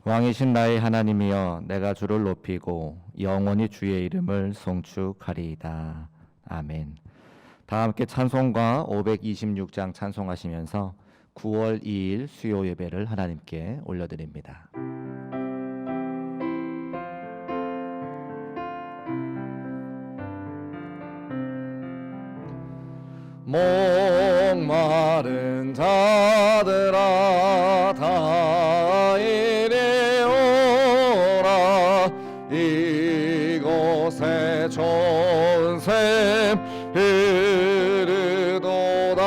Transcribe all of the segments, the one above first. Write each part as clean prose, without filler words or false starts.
왕이신 나의 하나님이여, 내가 주를 높이고 영원히 주의 이름을 송축하리이다. 아멘. 다 함께 찬송가 526장 찬송하시면서 9월 2일 수요 예배를 하나님께 올려드립니다. 목마른 자들아 다 이리 오라. 이곳에 좋은 샘 흐르도다.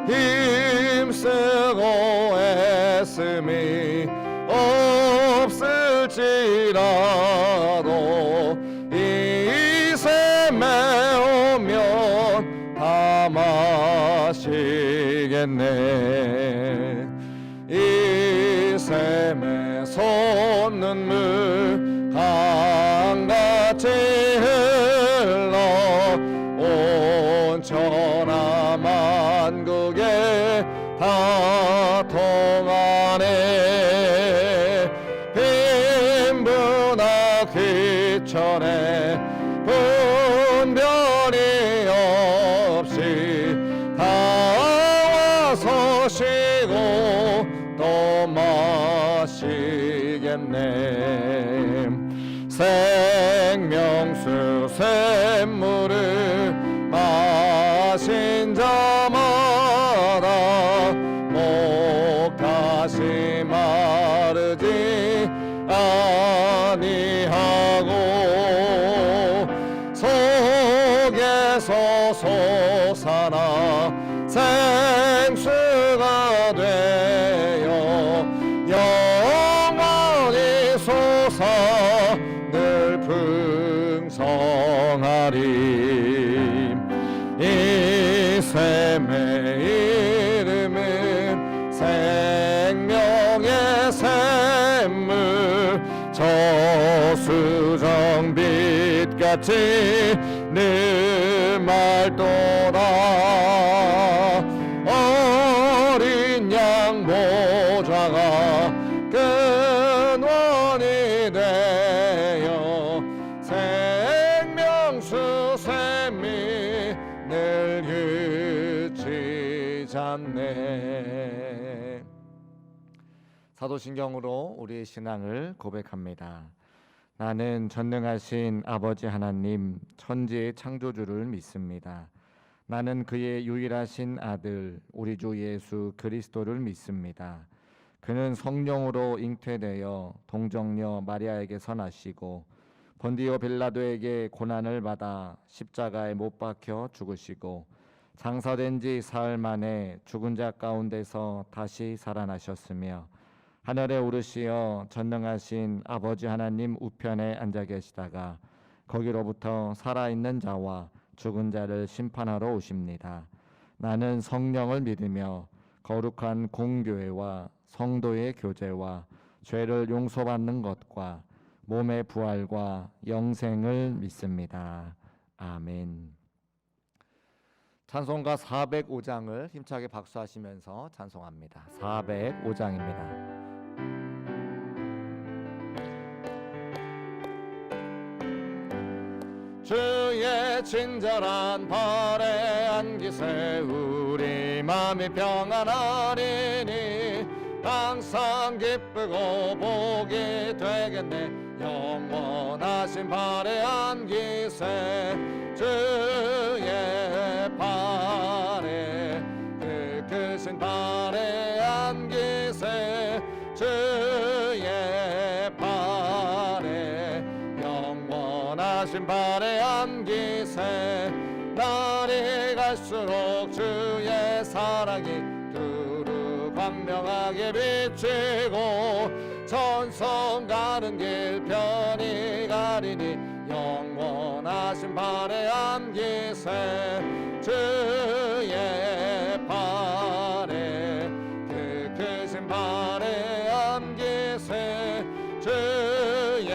힘쓰고 애씀이 없을지라도 이 샘에 오면 다 마시겠네. 이 샘에 솟는물 강같이 흘러 온 천하 만국에 다 통하네. 빈부나 귀천에 분별이 없이 다 와서 쉬고 또 마시겠네. 생명수 샘물을 마신 자마다 목다시 마르지 아니하고 속에서 솟아나 생수가 되어 영원히 솟아 늘 풍성하리. 이 샘의 이름은 생명의 샘물, 저수정빛같이 늘 맑도다. 어린 양 보좌가 근원이 되어 생명수 샘이 늘 그치지 않네. 사도신경으로 우리의 신앙을 고백합니다. 나는 전능하신 아버지 하나님 천지의 창조주를 믿습니다. 나는 그의 유일하신 아들 우리 주 예수 그리스도를 믿습니다. 그는 성령으로 잉태되어 동정녀 마리아에게서 나시고 본디오 빌라도에게 고난을 받아 십자가에 못 박혀 죽으시고 장사된 지 사흘 만에 죽은 자 가운데서 다시 살아나셨으며 하늘에 오르시어 전능하신 아버지 하나님 우편에 앉아 계시다가 거기로부터 살아있는 자와 죽은 자를 심판하러 오십니다. 나는 성령을 믿으며 거룩한 공교회와 성도의 교제와 죄를 용서받는 것과 몸의 부활과 영생을 믿습니다. 아멘. 찬송가 405장을 힘차게 박수하시면서 찬송합니다. 405장입니다. 주의 친절한 발에 안기세 우리 맘이 평안하리니 항상 기쁘고 복이 되겠네. 영원하신 발에 안기세 주의 발에 그 크신 발에 안기세 주의 발에 영원하신 발에 안기세. 날이 갈수록 주의 사랑이 두루 광명하게 비치고 천성 가는 길 편히 가리니 영원하신 발에 안기세 주의 발에 그 크신 발에 안기세 주의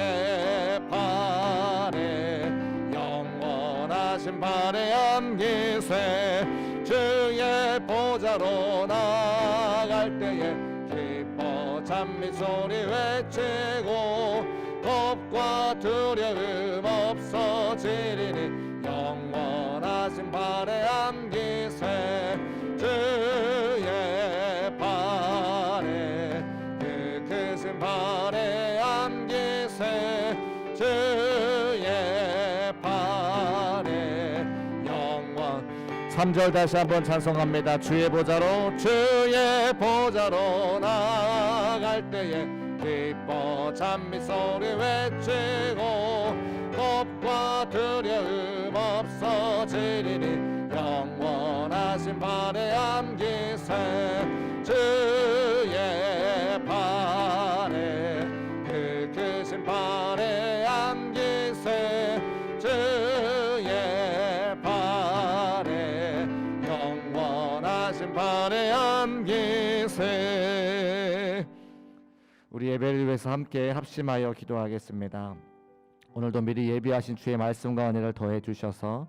발에 영원하신 발에 안기세 주의 보좌로 나아갈 때에 기뻐 찬미소리 외치고 겁과 두려움 없어지리니 영원하신 발에 안기세 주의 발에 그 크신 발에 안기세 주의 발에 영원 3절 다시 한번 찬송합니다. 주의 보좌로 나아갈 때에 기뻐 찬미소리 외치고 겁과 두려움 없어지리니 영원하신 발에 안기세 주의 발에 그 크신 발에 안기세 주의 발에 영원하신 발에 안기세. 우리 예배를 위해서 함께 합심하여 기도하겠습니다. 오늘도 미리 예비하신 주의 말씀과 은혜를 더해 주셔서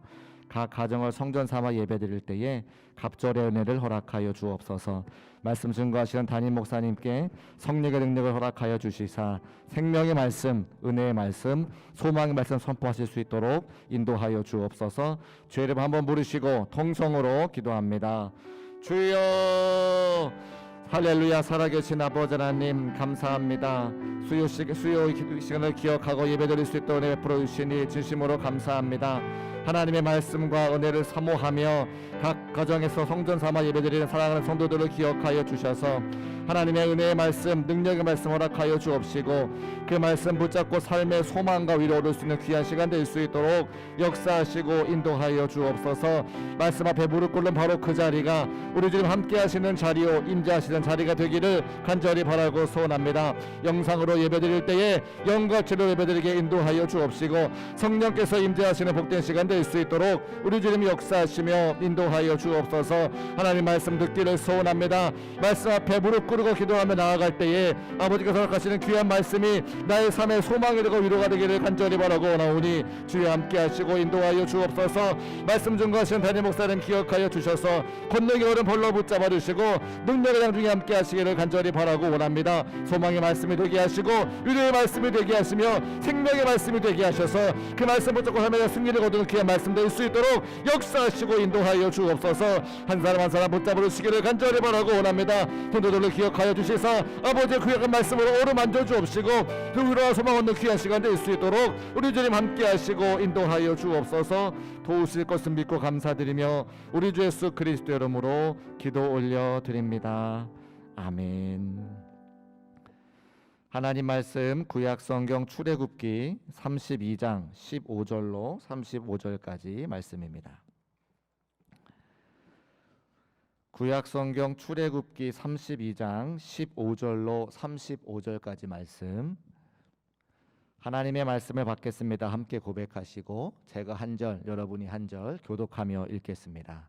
각 가정을 성전 삼아 예배드릴 때에 갑절의 은혜를 허락하여 주옵소서. 말씀 증거하시는 담임 목사님께 성령의 능력을 허락하여 주시사 생명의 말씀, 은혜의 말씀, 소망의 말씀 선포하실 수 있도록 인도하여 주옵소서. 주의 이름 한번 부르시고 통성으로 기도합니다. 주여 할렐루야. 살아계신 아버지 하나님 감사합니다. 수요 시간을 기억하고 예배드릴 수 있도록 은혜 베풀어 주시니 진심으로 감사합니다. 하나님의 말씀과 은혜를 사모하며 각 가정에서 성전 삼아 예배드리는 사랑하는 성도들을 기억하여 주셔서 하나님의 은혜의 말씀, 능력의 말씀 허락하여 주옵시고 그 말씀 붙잡고 삶의 소망과 위로 얻을 수 있는 귀한 시간 될 수 있도록 역사하시고 인도하여 주옵소서. 말씀 앞에 무릎 꿇는 바로 그 자리가 우리 주님 함께 하시는 자리요 임재하시는 자리가 되기를 간절히 바라고 소원합니다. 영상으로 예배드릴 때에 영과 진리로 예배드리게 인도하여 주옵시고 성령께서 임재하시는 복된 시간 될 수 있도록 우리 주님 역사하시며 인도하여 주옵소서. 하나님 말씀 듣기를 소원합니다. 말씀 앞에 무릎 꿇고 기도하며 나아갈 때에 아버지께서 허락하시는 귀한 말씀이 나의 삶의 소망이 되고 위로가 되기를 간절히 바라고 원하오니 주여 함께 하시고 인도하여 주옵소서. 말씀 증거하시는 담임 목사님 기억하여 주셔서 권능의 얼음 벌러 붙잡아 주시고 능력의 양중에 함께 하시기를 간절히 바라고 원합니다. 소망의 말씀이 되게 하시고 위로의 말씀이 되게 하시며 생명의 말씀이 되게 하셔서 그 말씀 붙잡고 삶의 승리를 거두는 귀한 말씀 될 수 있도록 역사하시고 인도하여 주옵소서. 한 사람 한 사람 붙잡아 주시기를 간절히 바라고 원합니다. 성도들을 기억하여 주시사 아버지의 귀한 말씀으로 어루만져 주옵시고 그 위로와 소망 얻는 귀한 시간 될 수 있도록 우리 주님 함께 하시고 인도하여 주옵소서. 도우실 것을 믿고 감사드리며 우리 주 예수 그리스도 이름으로 기도 올려드립니다. 아멘. 하나님 말씀 구약 성경 출애굽기 32장 15절로 35절까지 말씀입니다. 구약 성경 출애굽기 32장 15절로 35절까지 말씀. 하나님의 말씀을 받겠습니다. 함께 고백하시고 제가 한 절, 여러분이 한 절 교독하며 읽겠습니다.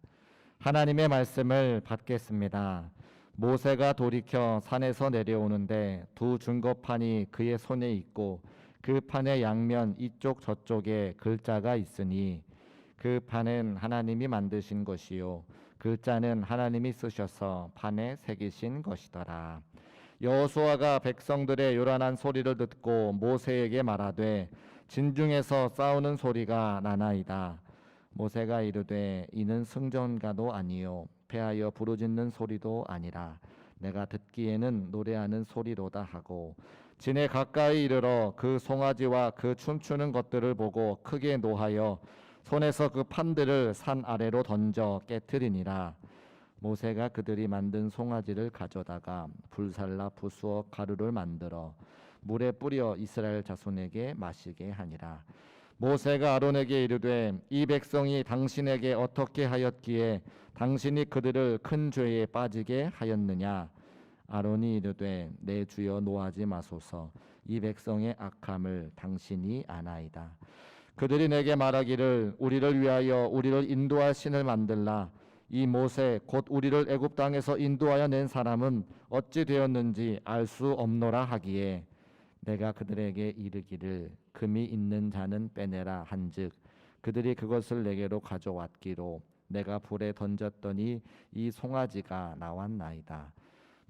하나님의 말씀을 받겠습니다. 모세가 돌이켜 산에서 내려오는데 두 증거판이 그의 손에 있고 그 판의 양면 이쪽 저쪽에 글자가 있으니 그 판은 하나님이 만드신 것이요 글자는 하나님이 쓰셔서 판에 새기신 것이더라. 여호수아가 백성들의 요란한 소리를 듣고 모세에게 말하되 진중에서 싸우는 소리가 나나이다. 모세가 이르되 이는 승전가도 아니요 패하여 부르짖는 소리도 아니라 내가 듣기에는 노래하는 소리로다 하고 진에 가까이 이르러 그 송아지와 그 춤추는 것들을 보고 크게 노하여 손에서 그 판들을 산 아래로 던져 깨트리니라. 모세가 그들이 만든 송아지를 가져다가 불살라 부수어 가루를 만들어 물에 뿌려 이스라엘 자손에게 마시게 하니라. 모세가 아론에게 이르되 이 백성이 당신에게 어떻게 하였기에 당신이 그들을 큰 죄에 빠지게 하였느냐. 아론이 이르되 내 주여 노하지 마소서. 이 백성의 악함을 당신이 아나이다. 그들이 내게 말하기를 우리를 위하여 우리를 인도할 신을 만들라. 이 모세 곧 우리를 애굽 땅에서 인도하여 낸 사람은 어찌 되었는지 알 수 없노라 하기에 내가 그들에게 이르기를 금이 있는 자는 빼내라 한즉 그들이 그것을 내게로 가져왔기로 내가 불에 던졌더니 이 송아지가 나왔나이다.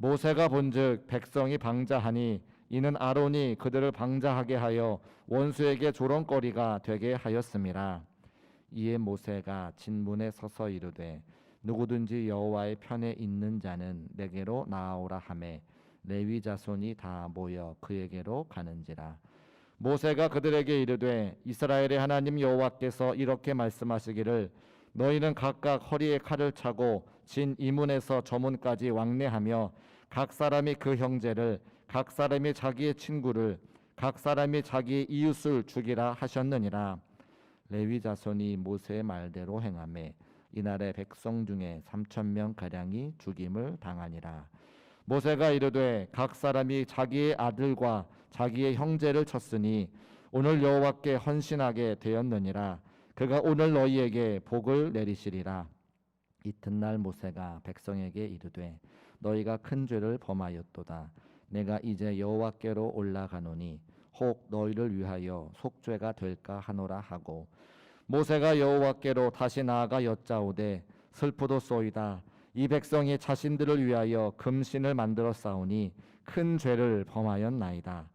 모세가 본즉 백성이 방자하니 이는 아론이 그들을 방자하게 하여 원수에게 조롱거리가 되게 하였음이라. 이에 모세가 진문에 서서 이르되 누구든지 여호와의 편에 있는 자는 내게로 나아오라 하매 레위 자손이 다 모여 그에게로 가는지라. 모세가 그들에게 이르되 이스라엘의 하나님 여호와께서 이렇게 말씀하시기를 너희는 각각 허리에 칼을 차고 진 이문에서 저문까지 왕래하며 각 사람이 그 형제를 각 사람이 자기의 친구를 각 사람이 자기의 이웃을 죽이라 하셨느니라. 레위 자손이 모세의 말대로 행하매 이날에 백성 중에 3,000명 가량이 죽임을 당하니라. 모세가 이르되 각 사람이 자기의 아들과 자기의 형제를 쳤으니 오늘 여호와께 헌신하게 되었느니라. 그가 오늘 너희에게 복을 내리시리라. 이튿날 모세가 백성에게 이르되 너희가 큰 죄를 범하였도다. 내가 이제 여호와께로 올라가노니 혹 너희를 위하여 속죄가 될까 하노라 하고 모세가 여호와께로 다시 나아가 여짜오되 슬프도소이다. 이 백성이 자신들을 위하여 금신을 만들어 싸우니 큰 죄를 범하였나이다.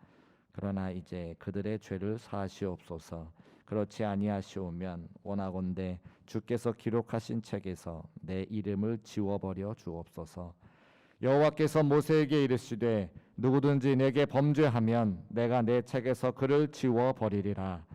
그러나 이제 그들의 죄를 사하시옵소서. 그렇지 아니하시오면 원하건대 주께서 기록하신 책에서 내 이름을 지워버려 주옵소서. 여호와께서 모세에게 이르시되 누구든지 내게 범죄하면 내가 내 책에서 그를 지워버리리라.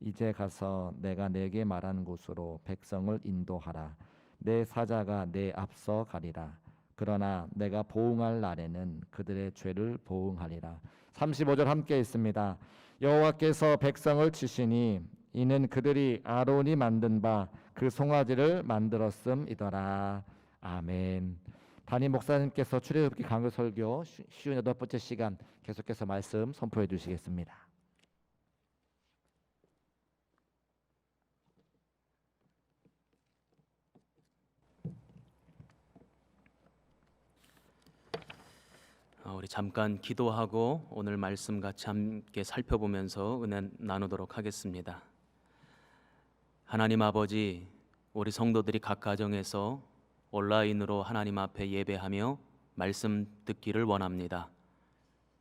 이제 가서 내가 내게 말한 곳으로 백성을 인도하라. 내 사자가 내 앞서 가리라. 그러나 내가 보응할 날에는 그들의 죄를 보응하리라. 35절 함께 있습니다. 여호와께서 백성을 치시니 이는 그들이 아론이 만든 바 그 송아지를 만들었음이더라. 아멘. 담임 목사님께서 출애굽기 강요 설교 58번째 시간 계속해서 말씀 선포해 주시겠습니다. 우리 잠깐 기도하고 오늘 말씀 같이 함께 살펴보면서 은혜 나누도록 하겠습니다. 하나님 아버지, 우리 성도들이 각 가정에서 온라인으로 하나님 앞에 예배하며 말씀 듣기를 원합니다.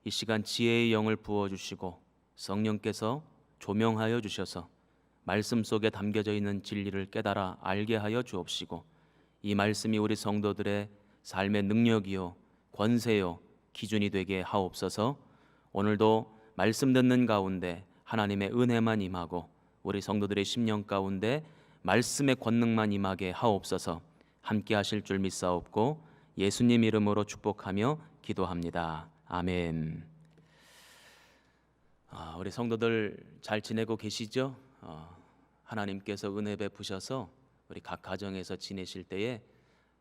이 시간 지혜의 영을 부어주시고 성령께서 조명하여 주셔서 말씀 속에 담겨져 있는 진리를 깨달아 알게 하여 주옵시고 이 말씀이 우리 성도들의 삶의 능력이요 권세요 기준이 되게 하옵소서. 오늘도 말씀 듣는 가운데 하나님의 은혜만 임하고 우리 성도들의 심령 가운데 말씀의 권능만 임하게 하옵소서. 함께 하실 줄 믿사옵고 예수님 이름으로 축복하며 기도합니다. 아멘. 우리 성도들 잘 지내고 계시죠? 하나님께서 은혜 베푸셔서 우리 각 가정에서 지내실 때에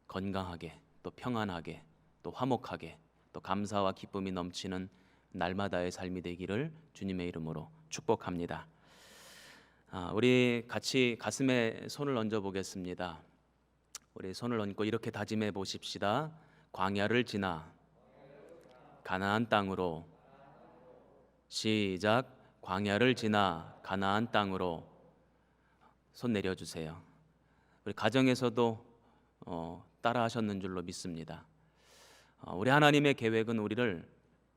건강하게 또 평안하게 또 화목하게 또 감사와 기쁨이 넘치는 날마다의 삶이 되기를 주님의 이름으로 축복합니다. 우리 같이 가슴에 손을 얹어 보겠습니다. 우리 손을 얹고 이렇게 다짐해 보십시다. 광야를 지나 가나안 땅으로. 시작. 광야를 지나 가나안 땅으로. 손 내려주세요. 우리 가정에서도 따라 하셨는 줄로 믿습니다. 우리 하나님의 계획은 우리를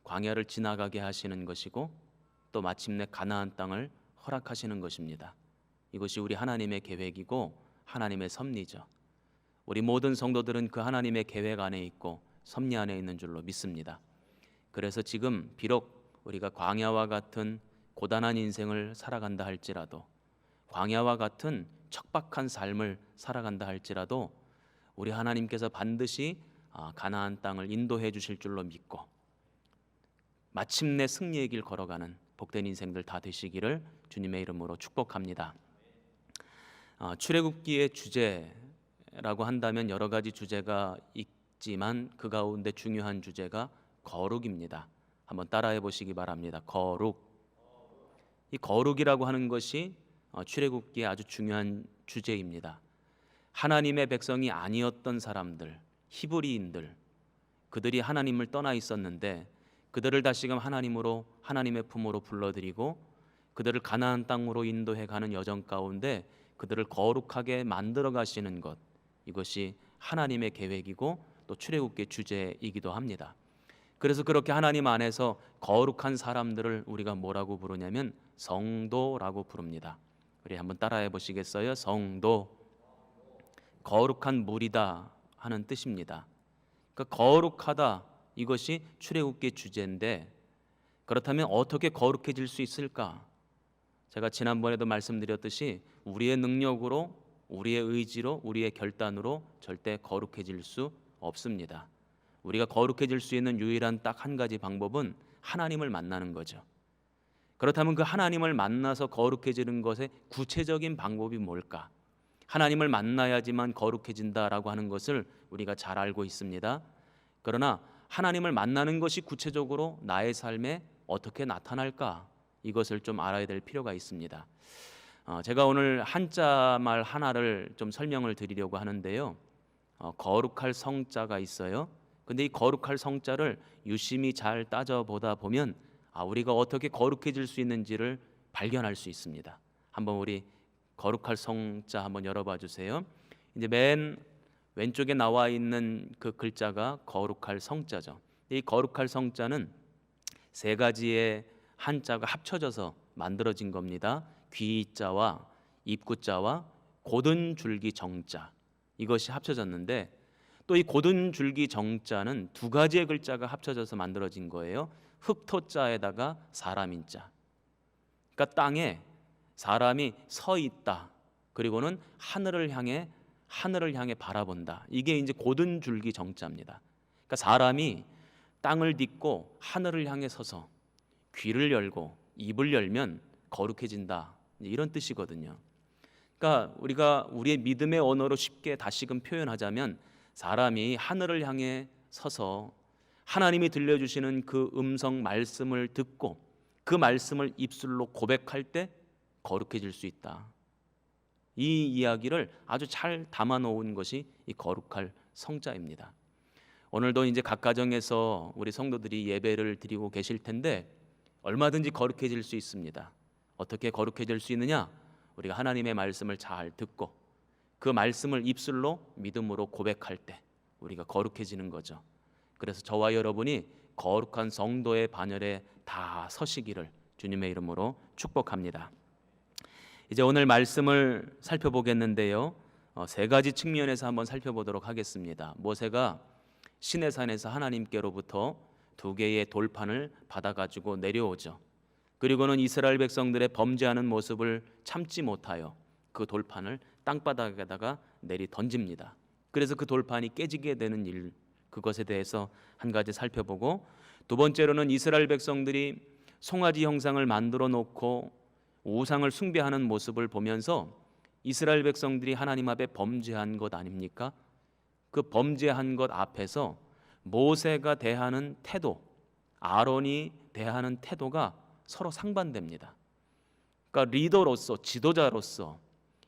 광야를 지나가게 하시는 것이고 또 마침내 가나안 땅을 허락하시는 것입니다. 이것이 우리 하나님의 계획이고 하나님의 섭리죠. 우리 모든 성도들은 그 하나님의 계획 안에 있고 섭리 안에 있는 줄로 믿습니다. 그래서 지금 비록 우리가 광야와 같은 고단한 인생을 살아간다 할지라도 광야와 같은 척박한 삶을 살아간다 할지라도 우리 하나님께서 반드시 가나안 땅을 인도해 주실 줄로 믿고 마침내 승리의 길 걸어가는 복된 인생들 다 되시기를 주님의 이름으로 축복합니다. 출애굽기의 주제라고 한다면 여러 가지 주제가 있지만 그 가운데 중요한 주제가 거룩입니다. 한번 따라해 보시기 바랍니다. 거룩. 이 거룩이라고 하는 것이 출애굽기의 아주 중요한 주제입니다. 하나님의 백성이 아니었던 사람들, 히브리인들, 그들이 하나님을 떠나 있었는데 그들을 다시금 하나님으로 하나님의 품으로 불러들이고 그들을 가나안 땅으로 인도해 가는 여정 가운데 그들을 거룩하게 만들어 가시는 것, 이것이 하나님의 계획이고 또 출애굽기의 주제이기도 합니다. 그래서 그렇게 하나님 안에서 거룩한 사람들을 우리가 뭐라고 부르냐면 성도라고 부릅니다. 우리 한번 따라해 보시겠어요? 성도. 거룩한 무리다 하는 뜻입니다. 그러니까 거룩하다, 이것이 출애굽기의 주제인데, 그렇다면 어떻게 거룩해질 수 있을까? 제가 지난번에도 말씀드렸듯이 우리의 능력으로, 우리의 의지로, 우리의 결단으로 절대 거룩해질 수 없습니다. 우리가 거룩해질 수 있는 유일한 딱 한 가지 방법은 하나님을 만나는 거죠. 그렇다면 그 하나님을 만나서 거룩해지는 것의 구체적인 방법이 뭘까? 하나님을 만나야지만 거룩해진다라고 하는 것을 우리가 잘 알고 있습니다. 그러나 하나님을 만나는 것이 구체적으로 나의 삶에 어떻게 나타날까? 이것을 좀 알아야 될 필요가 있습니다. 제가 오늘 한자말 하나를 좀 설명을 드리려고 하는데요. 거룩할 성자가 있어요. 근데 이 거룩할 성자를 유심히 잘 따져보다 보면 우리가 어떻게 거룩해질 수 있는지를 발견할 수 있습니다. 한번 우리 거룩할 성자 한번 열어봐 주세요. 이제 맨 왼쪽에 나와 있는 그 글자가 거룩할 성자죠. 이 거룩할 성자는 세 가지의 한자가 합쳐져서 만들어진 겁니다. 귀자와 입구자와 고든 줄기 정자, 이것이 합쳐졌는데, 또 이 고든 줄기 정자는 두 가지의 글자가 합쳐져서 만들어진 거예요. 흑토자에다가 사람인자. 그러니까 땅에 사람이 서 있다, 그리고는 하늘을 향해 바라본다. 이게 이제 고든 줄기 정자입니다. 그러니까 사람이 땅을 딛고 하늘을 향해 서서 귀를 열고 입을 열면 거룩해진다, 이런 뜻이거든요. 그러니까 우리가 우리의 믿음의 언어로 쉽게 다시금 표현하자면, 사람이 하늘을 향해 서서 하나님이 들려주시는 그 음성 말씀을 듣고 그 말씀을 입술로 고백할 때 거룩해질 수 있다. 이 이야기를 아주 잘 담아놓은 것이 이 거룩할 성자입니다. 오늘도 이제 각 가정에서 우리 성도들이 예배를 드리고 계실 텐데 얼마든지 거룩해질 수 있습니다. 어떻게 거룩해질 수 있느냐? 우리가 하나님의 말씀을 잘 듣고 그 말씀을 입술로 믿음으로 고백할 때 우리가 거룩해지는 거죠. 그래서 저와 여러분이 거룩한 성도의 반열에 다 서시기를 주님의 이름으로 축복합니다. 이제 오늘 말씀을 살펴보겠는데요. 세 가지 측면에서 한번 살펴보도록 하겠습니다. 모세가 시내산에서 하나님께로부터 두 개의 돌판을 받아가지고 내려오죠. 그리고는 이스라엘 백성들의 범죄하는 모습을 참지 못하여 그 돌판을 땅바닥에다가 내리 던집니다. 그래서 그 돌판이 깨지게 되는 일, 그것에 대해서 한 가지 살펴보고, 두 번째로는 이스라엘 백성들이 송아지 형상을 만들어 놓고 우상을 숭배하는 모습을 보면서 이스라엘 백성들이 하나님 앞에 범죄한 것 아닙니까? 그 범죄한 것 앞에서 모세가 대하는 태도, 아론이 대하는 태도가 서로 상반됩니다. 그러니까 리더로서, 지도자로서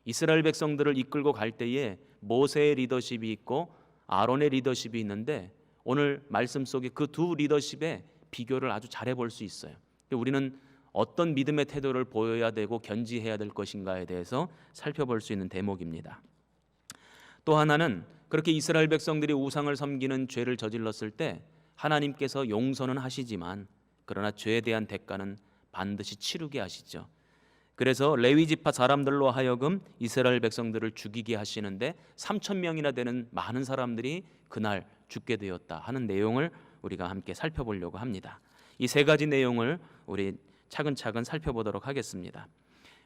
이스라엘 백성들을 이끌고 갈 때에 모세의 리더십이 있고 아론의 리더십이 있는데, 오늘 말씀 속에 그 두 리더십의 비교를 아주 잘해 볼 수 있어요. 우리는 어떤 믿음의 태도를 보여야 되고 견지해야 될 것인가에 대해서 살펴볼 수 있는 대목입니다. 또 하나는, 그렇게 이스라엘 백성들이 우상을 섬기는 죄를 저질렀을 때 하나님께서 용서는 하시지만 그러나 죄에 대한 대가는 반드시 치르게 하시죠. 그래서 레위 지파 사람들로 하여금 이스라엘 백성들을 죽이게 하시는데 3,000명이나 되는 많은 사람들이 그날 죽게 되었다 하는 내용을 우리가 함께 살펴보려고 합니다. 이 세 가지 내용을 우리 차근차근 살펴보도록 하겠습니다.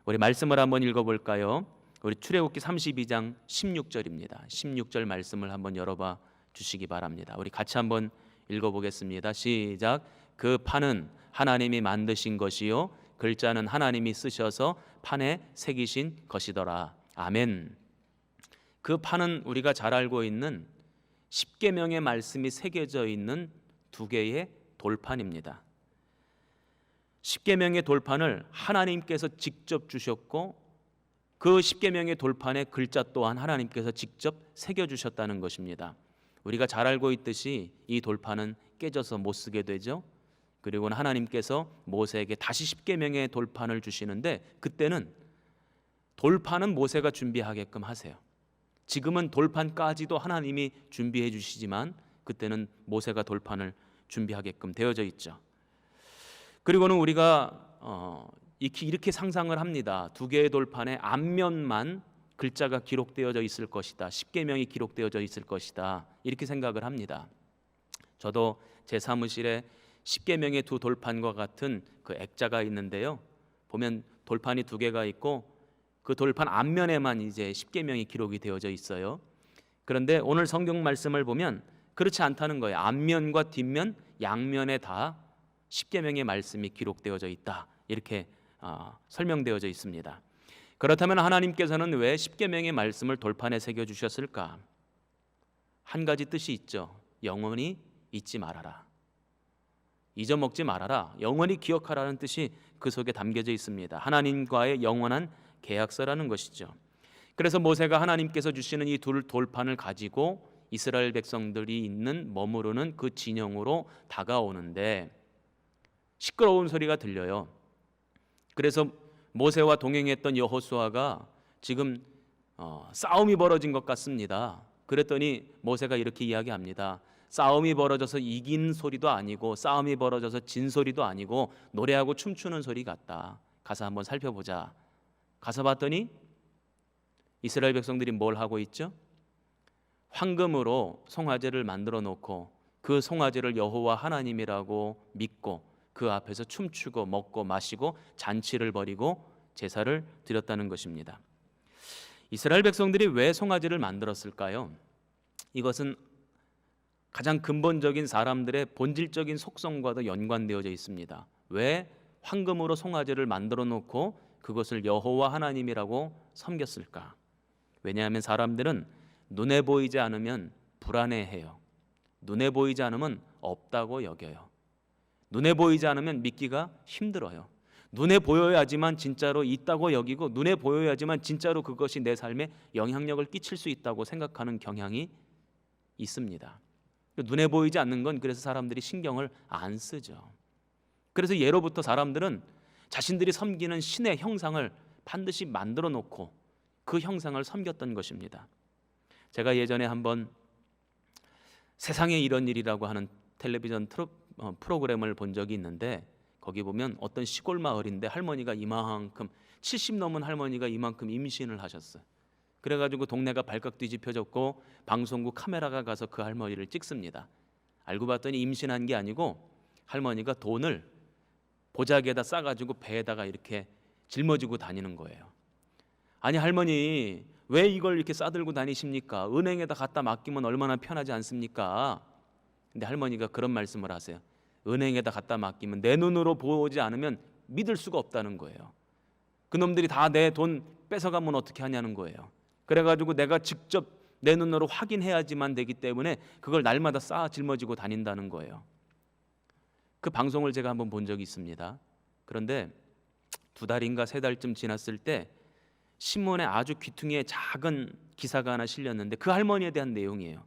우리 말씀을 한번 읽어볼까요? 우리 출애굽기 32장 16절입니다. 16절 말씀을 한번 열어봐 주시기 바랍니다. 우리 같이 한번 읽어보겠습니다. 시작. 그 판은 하나님이 만드신 것이요 글자는 하나님이 쓰셔서 판에 새기신 것이더라. 아멘. 그 판은 우리가 잘 알고 있는 십계명의 말씀이 새겨져 있는 두 개의 돌판입니다. 십계명의 돌판을 하나님께서 직접 주셨고 그 십계명의 돌판의 글자 또한 하나님께서 직접 새겨 주셨다는 것입니다. 우리가 잘 알고 있듯이 이 돌판은 깨져서 못 쓰게 되죠. 그리고는 하나님께서 모세에게 다시 십계명의 돌판을 주시는데, 그때는 돌판은 모세가 준비하게끔 하세요. 지금은 돌판까지도 하나님이 준비해 주시지만 그때는 모세가 돌판을 준비하게끔 되어져 있죠. 그리고는 우리가 이렇게 상상을 합니다. 두 개의 돌판의 앞면만 글자가 기록되어져 있을 것이다. 십계명이 기록되어져 있을 것이다. 이렇게 생각을 합니다. 저도 제 사무실에 십계명의 두 돌판과 같은 그 액자가 있는데요. 보면 돌판이 두 개가 있고 그 돌판 앞면에만 이제 십계명이 기록이 되어져 있어요. 그런데 오늘 성경 말씀을 보면 그렇지 않다는 거예요. 앞면과 뒷면, 양면에 다 십계명의 말씀이 기록되어져 있다. 이렇게 설명되어져 있습니다. 그렇다면 하나님께서는 왜 십계명의 말씀을 돌판에 새겨 주셨을까? 한 가지 뜻이 있죠. 영원히 잊지 말아라. 잊어먹지 말아라. 영원히 기억하라는 뜻이 그 속에 담겨져 있습니다. 하나님과의 영원한 계약서라는 것이죠. 그래서 모세가 하나님께서 주시는 이 둘 돌판을 가지고 이스라엘 백성들이 있는 머무르는 그 진영으로 다가오는데 시끄러운 소리가 들려요. 그래서 모세와 동행했던 여호수아가 지금 싸움이 벌어진 것 같습니다. 그랬더니 모세가 이렇게 이야기합니다. 싸움이 벌어져서 이긴 소리도 아니고 싸움이 벌어져서 진 소리도 아니고 노래하고 춤추는 소리 같다. 가서 한번 살펴보자. 가서 봤더니 이스라엘 백성들이 뭘 하고 있죠? 황금으로 송아지를 만들어 놓고 그 송아지를 여호와 하나님이라고 믿고 그 앞에서 춤추고 먹고 마시고 잔치를 벌이고 제사를 드렸다는 것입니다. 이스라엘 백성들이 왜 송아지를 만들었을까요? 이것은 가장 근본적인 사람들의 본질적인 속성과도 연관되어져 있습니다. 왜 황금으로 송아지를 만들어 놓고 그것을 여호와 하나님이라고 섬겼을까? 왜냐하면 사람들은 눈에 보이지 않으면 불안해해요. 눈에 보이지 않으면 없다고 여겨요. 눈에 보이지 않으면 믿기가 힘들어요. 눈에 보여야지만 진짜로 있다고 여기고 눈에 보여야지만 진짜로 그것이 내 삶에 영향력을 끼칠 수 있다고 생각하는 경향이 있습니다. 눈에 보이지 않는 건 그래서 사람들이 신경을 안 쓰죠. 그래서 예로부터 사람들은 자신들이 섬기는 신의 형상을 반드시 만들어 놓고 그 형상을 섬겼던 것입니다. 제가 예전에 한번 세상에 이런 일이라고 하는 텔레비전 프로그램을 본 적이 있는데 거기 보면 어떤 시골 마을인데 할머니가 이만큼 70 넘은 할머니가 이만큼 임신을 하셨어요. 그래가지고 동네가 발칵 뒤집혀졌고 방송국 카메라가 가서 그 할머니를 찍습니다. 알고 봤더니 임신한 게 아니고 할머니가 돈을 보자기에다 싸가지고 배에다가 이렇게 짊어지고 다니는 거예요. 아니 할머니 왜 이걸 이렇게 싸들고 다니십니까? 은행에다 갖다 맡기면 얼마나 편하지 않습니까? 근데 할머니가 그런 말씀을 하세요. 은행에다 갖다 맡기면 내 눈으로 보지 않으면 믿을 수가 없다는 거예요. 그놈들이 다 내 돈 뺏어가면 어떻게 하냐는 거예요. 그래가지고 내가 직접 내 눈으로 확인해야지만 되기 때문에 그걸 날마다 쌓아 짊어지고 다닌다는 거예요. 그 방송을 제가 한번 본 적이 있습니다. 그런데 2달인가 3달쯤 지났을 때 신문에 아주 귀퉁이에 작은 기사가 하나 실렸는데 그 할머니에 대한 내용이에요.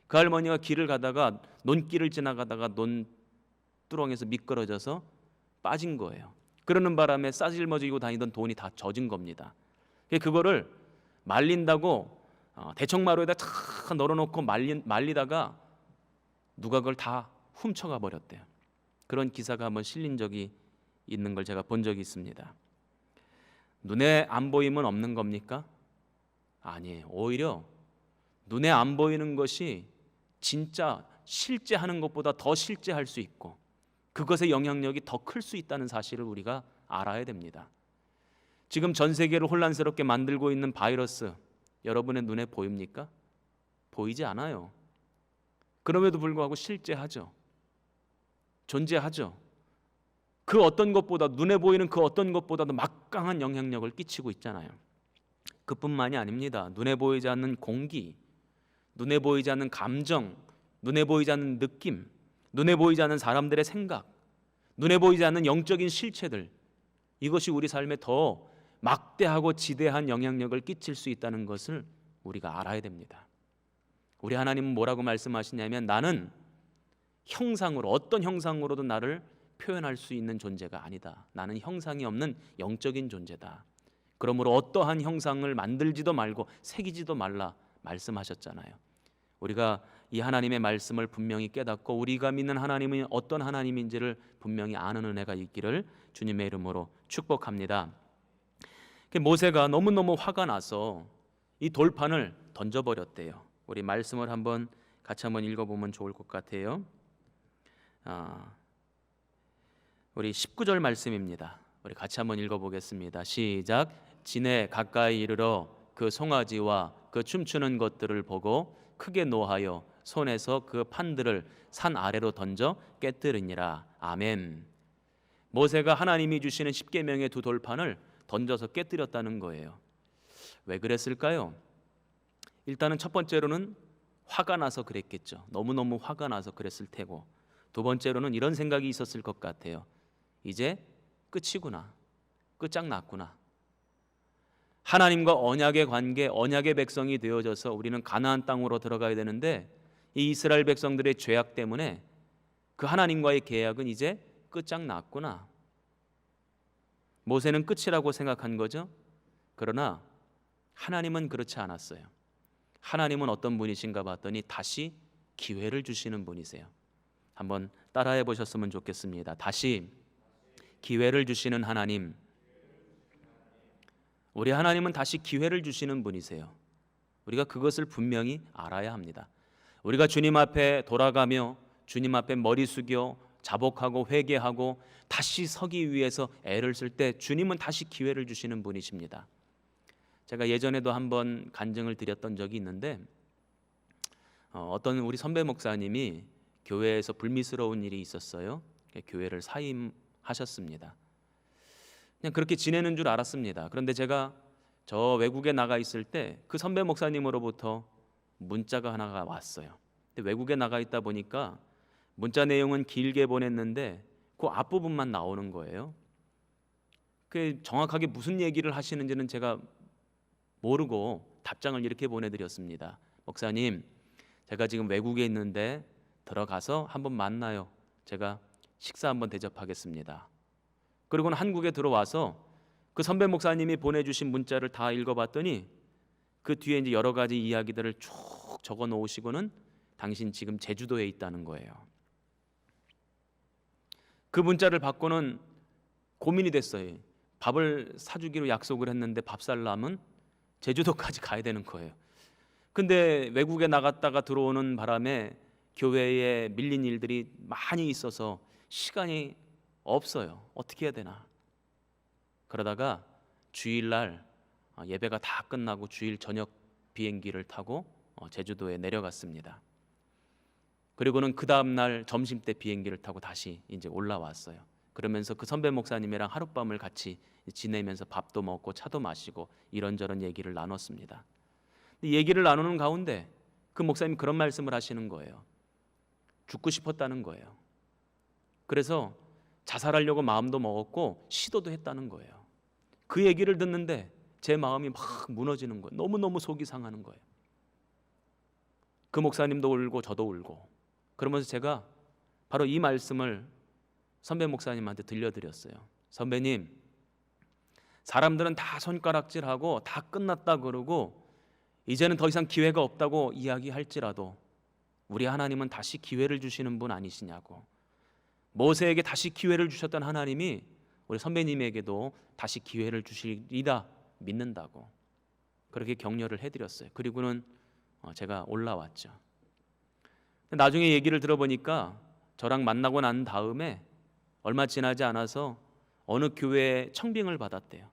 그 할머니가 길을 가다가 논길을 지나가다가 논두렁에서 미끄러져서 빠진 거예요. 그러는 바람에 싸질머지고 다니던 돈이 다 젖은 겁니다. 그거를 말린다고 대청마루에다 탁 널어놓고 말리다가 누가 그걸 다 훔쳐가 버렸대요. 그런 기사가 한번 실린 적이 있는 걸 제가 본 적이 있습니다. 눈에 안 보이면 없는 겁니까? 아니에요. 오히려 눈에 안 보이는 것이 진짜 실제하는 것보다 더 실제할 수 있고 그것의 영향력이 더 클 수 있다는 사실을 우리가 알아야 됩니다. 지금 전 세계를 혼란스럽게 만들고 있는 바이러스 여러분의 눈에 보입니까? 보이지 않아요. 그럼에도 불구하고 실제하죠. 존재하죠. 그 어떤 것보다 눈에 보이는 그 어떤 것보다도 막강한 영향력을 끼치고 있잖아요. 그뿐만이 아닙니다. 눈에 보이지 않는 공기, 눈에 보이지 않는 감정, 눈에 보이지 않는 느낌, 눈에 보이지 않는 사람들의 생각, 눈에 보이지 않는 영적인 실체들, 이것이 우리 삶에 더 막대하고 지대한 영향력을 끼칠 수 있다는 것을 우리가 알아야 됩니다. 우리 하나님은 뭐라고 말씀하시냐면 나는 형상으로 어떤 형상으로도 나를 표현할 수 있는 존재가 아니다. 나는 형상이 없는 영적인 존재다. 그러므로 어떠한 형상을 만들지도 말고 새기지도 말라 말씀하셨잖아요. 우리가 이 하나님의 말씀을 분명히 깨닫고 우리가 믿는 하나님은 어떤 하나님인지를 분명히 아는 은혜가 있기를 주님의 이름으로 축복합니다. 모세가 너무너무 화가 나서 이 돌판을 던져버렸대요. 우리 말씀을 같이 한번 읽어보면 좋을 것 같아요. 우리 19절 말씀입니다. 우리 같이 한번 읽어보겠습니다. 시작. 진에 가까이 이르러 그 송아지와 그 춤추는 것들을 보고 크게 노하여 손에서 그 판들을 산 아래로 던져 깨뜨리니라. 아멘. 모세가 하나님이 주시는 십계명의 두 돌판을 던져서 깨뜨렸다는 거예요. 왜 그랬을까요? 일단은 첫 번째로는 화가 나서 그랬겠죠. 너무너무 화가 나서 그랬을 테고, 두 번째로는 이런 생각이 있었을 것 같아요. 이제 끝이구나. 끝장났구나. 하나님과 언약의 관계, 언약의 백성이 되어져서 우리는 가나안 땅으로 들어가야 되는데 이 이스라엘 백성들의 죄악 때문에 그 하나님과의 계약은 이제 끝장났구나. 모세는 끝이라고 생각한 거죠. 그러나 하나님은 그렇지 않았어요. 하나님은 어떤 분이신가 봤더니 다시 기회를 주시는 분이세요. 한번 따라해 보셨으면 좋겠습니다. 다시 기회를 주시는 하나님. 우리 하나님은 다시 기회를 주시는 분이세요. 우리가 그것을 분명히 알아야 합니다. 우리가 주님 앞에 돌아가며 주님 앞에 머리 숙여 자복하고 회개하고 다시 서기 위해서 애를 쓸 때 주님은 다시 기회를 주시는 분이십니다. 제가 예전에도 한번 간증을 드렸던 적이 있는데 어떤 우리 선배 목사님이 교회에서 불미스러운 일이 있었어요. 교회를 사임하셨습니다. 그냥 그렇게 지내는 줄 알았습니다. 그런데 제가 저 외국에 나가 있을 때 그 선배 목사님으로부터 문자가 하나가 왔어요. 근데 외국에 나가 있다 보니까 문자 내용은 길게 보냈는데 그 앞부분만 나오는 거예요. 그 정확하게 무슨 얘기를 하시는지는 제가 모르고 답장을 이렇게 보내드렸습니다. 목사님, 제가 지금 외국에 있는데 들어가서 한번 만나요. 제가 식사 한번 대접하겠습니다. 그리고는 한국에 들어와서 그 선배 목사님이 보내주신 문자를 다 읽어봤더니 그 뒤에 이제 여러 가지 이야기들을 쭉 적어 놓으시고는 당신 지금 제주도에 있다는 거예요. 그 문자를 받고는 고민이 됐어요. 밥을 사주기로 약속을 했는데 밥 살려면 제주도까지 가야 되는 거예요. 근데 외국에 나갔다가 들어오는 바람에 교회에 밀린 일들이 많이 있어서 시간이 없어요. 어떻게 해야 되나. 그러다가 주일날 예배가 다 끝나고 주일 저녁 비행기를 타고 제주도에 내려갔습니다. 그리고는 그 다음날 점심때 비행기를 타고 다시 이제 올라왔어요. 그러면서 그 선배 목사님이랑 하룻밤을 같이 지내면서 밥도 먹고 차도 마시고 이런저런 얘기를 나눴습니다. 얘기를 나누는 가운데 그 목사님이 그런 말씀을 하시는 거예요. 죽고 싶었다는 거예요. 그래서 자살하려고 마음도 먹었고 시도도 했다는 거예요. 그 얘기를 듣는데 제 마음이 막 무너지는 거예요. 너무너무 속이 상하는 거예요. 그 목사님도 울고 저도 울고. 그러면서 제가 바로 이 말씀을 선배 목사님한테 들려드렸어요. 선배님, 사람들은 다 손가락질하고 다 끝났다 그러고 이제는 더 이상 기회가 없다고 이야기할지라도 우리 하나님은 다시 기회를 주시는 분 아니시냐고. 모세에게 다시 기회를 주셨던 하나님이 우리 선배님에게도 다시 기회를 주시리라 믿는다고 그렇게 격려를 해드렸어요. 그리고는 제가 올라왔죠. 나중에 얘기를 들어보니까 저랑 만나고 난 다음에 얼마 지나지 않아서 어느 교회에 청빙을 받았대요.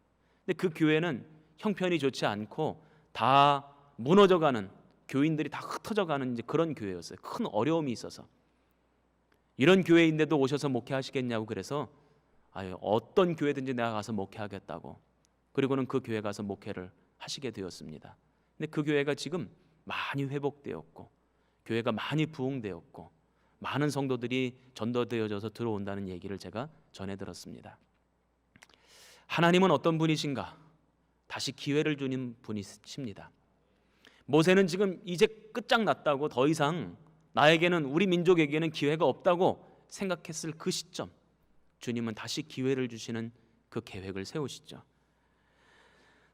근데 그 교회는 형편이 좋지 않고 다 무너져가는, 교인들이 다 흩어져가는 이제 그런 교회였어요. 큰 어려움이 있어서. 이런 교회인데도 오셔서 목회하시겠냐고. 그래서 어떤 교회든지 내가 가서 목회하겠다고. 그리고는 그 교회 가서 목회를 하시게 되었습니다. 근데 그 교회가 지금 많이 회복되었고 교회가 많이 부흥되었고 많은 성도들이 전도되어져서 들어온다는 얘기를 제가 전해 들었습니다. 하나님은 어떤 분이신가? 다시 기회를 주는 분이십니다. 모세는 지금 이제 끝장났다고, 더 이상 나에게는, 우리 민족에게는 기회가 없다고 생각했을 그 시점, 주님은 다시 기회를 주시는 그 계획을 세우시죠.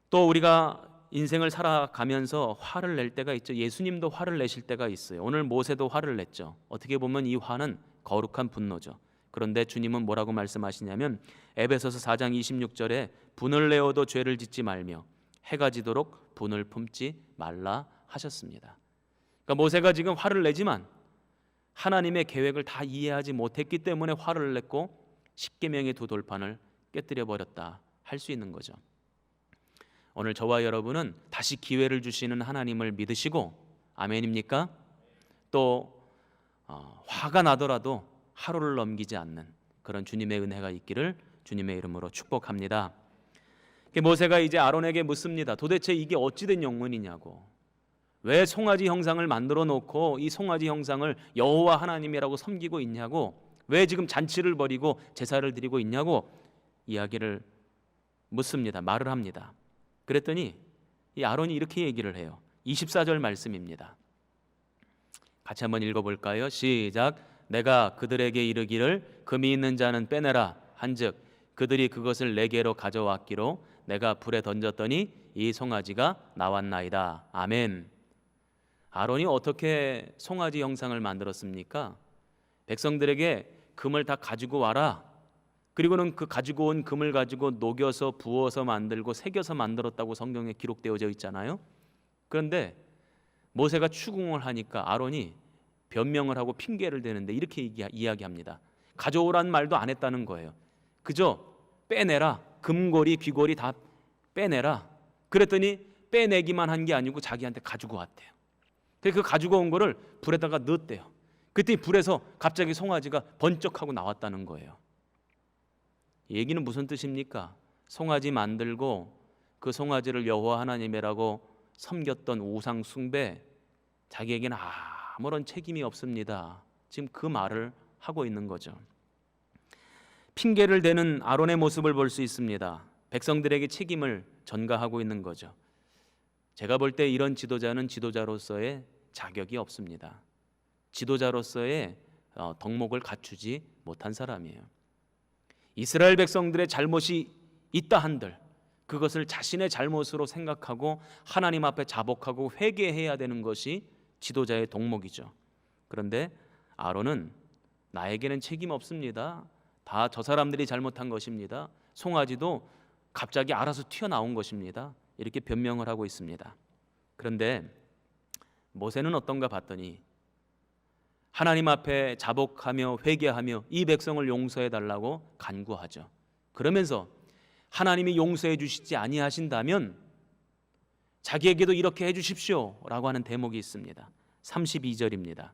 또 우리가 인생을 살아가면서 화를 낼 때가 있죠. 예수님도 화를 내실 때가 있어요. 오늘 모세도 화를 냈죠. 어떻게 보면 이 화는 거룩한 분노죠. 그런데 주님은 뭐라고 말씀하시냐면 에베소서 4장 26절에 분을 내어도 죄를 짓지 말며 해가 지도록 분을 품지 말라 하셨습니다. 그러니까 모세가 지금 화를 내지만 하나님의 계획을 다 이해하지 못했기 때문에 화를 냈고 십계명의 두 돌판을 깨뜨려 버렸다 할 수 있는 거죠. 오늘 저와 여러분은 다시 기회를 주시는 하나님을 믿으시고 아멘입니까? 또 화가 나더라도 하루를 넘기지 않는 그런 주님의 은혜가 있기를 주님의 이름으로 축복합니다. 모세가 이제 아론에게 묻습니다. 도대체 이게 어찌된 영문이냐고. 왜 송아지 형상을 만들어 놓고 이 송아지 형상을 여호와 하나님이라고 섬기고 있냐고. 왜 지금 잔치를 벌이고 제사를 드리고 있냐고 이야기를 묻습니다. 말을 합니다. 그랬더니 이 아론이 이렇게 얘기를 해요. 24절 말씀입니다. 같이 한번 읽어볼까요? 시작. 내가 그들에게 이르기를 금이 있는 자는 빼내라 한즉 그들이 그것을 내게로 가져왔기로 내가 불에 던졌더니 이 송아지가 나왔나이다. 아멘. 아론이 어떻게 송아지 형상을 만들었습니까? 백성들에게 금을 다 가지고 와라. 그리고는 그 가지고 온 금을 가지고 녹여서 부어서 만들고 새겨서 만들었다고 성경에 기록되어져 있잖아요. 그런데 모세가 추궁을 하니까 아론이 변명을 하고 핑계를 대는데 이렇게 이야기합니다. 가져오란 말도 안 했다는 거예요. 그저 빼내라. 금고리 귀고리 다 빼내라. 그랬더니 빼내기만 한 게 아니고 자기한테 가지고 왔대요. 그 가지고 온 거를 불에다가 넣었대요. 그때 불에서 갑자기 송아지가 번쩍하고 나왔다는 거예요. 이 얘기는 무슨 뜻입니까? 송아지 만들고 그 송아지를 여호와 하나님이라고 섬겼던 우상 숭배, 자기에게는 아무런 책임이 없습니다. 지금 그 말을 하고 있는 거죠. 핑계를 대는 아론의 모습을 볼 수 있습니다. 백성들에게 책임을 전가하고 있는 거죠. 제가 볼 때 이런 지도자는 지도자로서의 자격이 없습니다. 지도자로서의 덕목을 갖추지 못한 사람이에요. 이스라엘 백성들의 잘못이 있다 한들 그것을 자신의 잘못으로 생각하고 하나님 앞에 자복하고 회개해야 되는 것이 지도자의 덕목이죠. 그런데 아론은 나에게는 책임 없습니다. 다 저 사람들이 잘못한 것입니다. 송아지도 갑자기 알아서 튀어나온 것입니다. 이렇게 변명을 하고 있습니다. 그런데 모세는 어떤가 봤더니 하나님 앞에 자복하며 회개하며 이 백성을 용서해 달라고 간구하죠. 그러면서 하나님이 용서해 주시지 아니하신다면 자기에게도 이렇게 해 주십시오 라고 하는 대목이 있습니다. 32절입니다.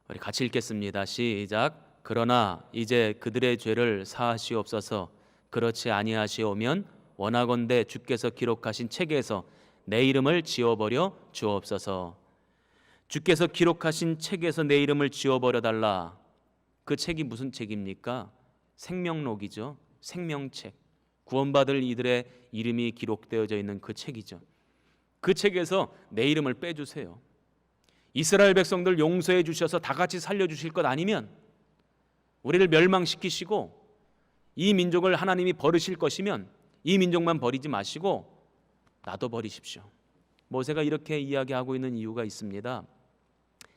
우리 같이 읽겠습니다. 시작. 그러나 이제 그들의 죄를 사하시옵소서. 그렇지 아니하시오면 원하건대 주께서 기록하신 책에서 내 이름을 지워버려 주옵소서. 주께서 기록하신 책에서 내 이름을 지워버려 달라. 그 책이 무슨 책입니까? 생명록이죠. 생명책. 구원받을 이들의 이름이 기록되어져 있는 그 책이죠. 그 책에서 내 이름을 빼주세요. 이스라엘 백성들 용서해 주셔서 다 같이 살려주실 것 아니면 우리를 멸망시키시고 이 민족을 하나님이 버리실 것이면 이 민족만 버리지 마시고 나도 버리십시오. 모세가 이렇게 이야기하고 있는 이유가 있습니다.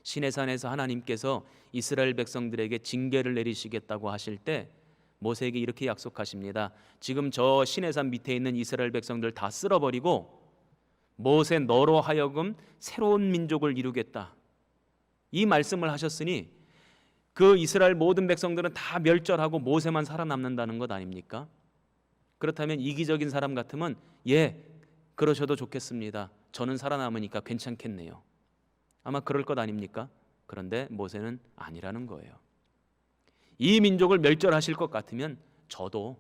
시내산에서 하나님께서 이스라엘 백성들에게 징계를 내리시겠다고 하실 때 모세에게 이렇게 약속하십니다. 지금 저 시내산 밑에 있는 이스라엘 백성들 다 쓸어버리고 모세 너로 하여금 새로운 민족을 이루겠다. 이 말씀을 하셨으니 그 이스라엘 모든 백성들은 다 멸절하고 모세만 살아남는다는 것 아닙니까? 그렇다면 이기적인 사람 같으면 그러셔도 좋겠습니다. 저는 살아남으니까 괜찮겠네요. 아마 그럴 것 아닙니까? 그런데 모세는 아니라는 거예요. 이 민족을 멸절하실 것 같으면 저도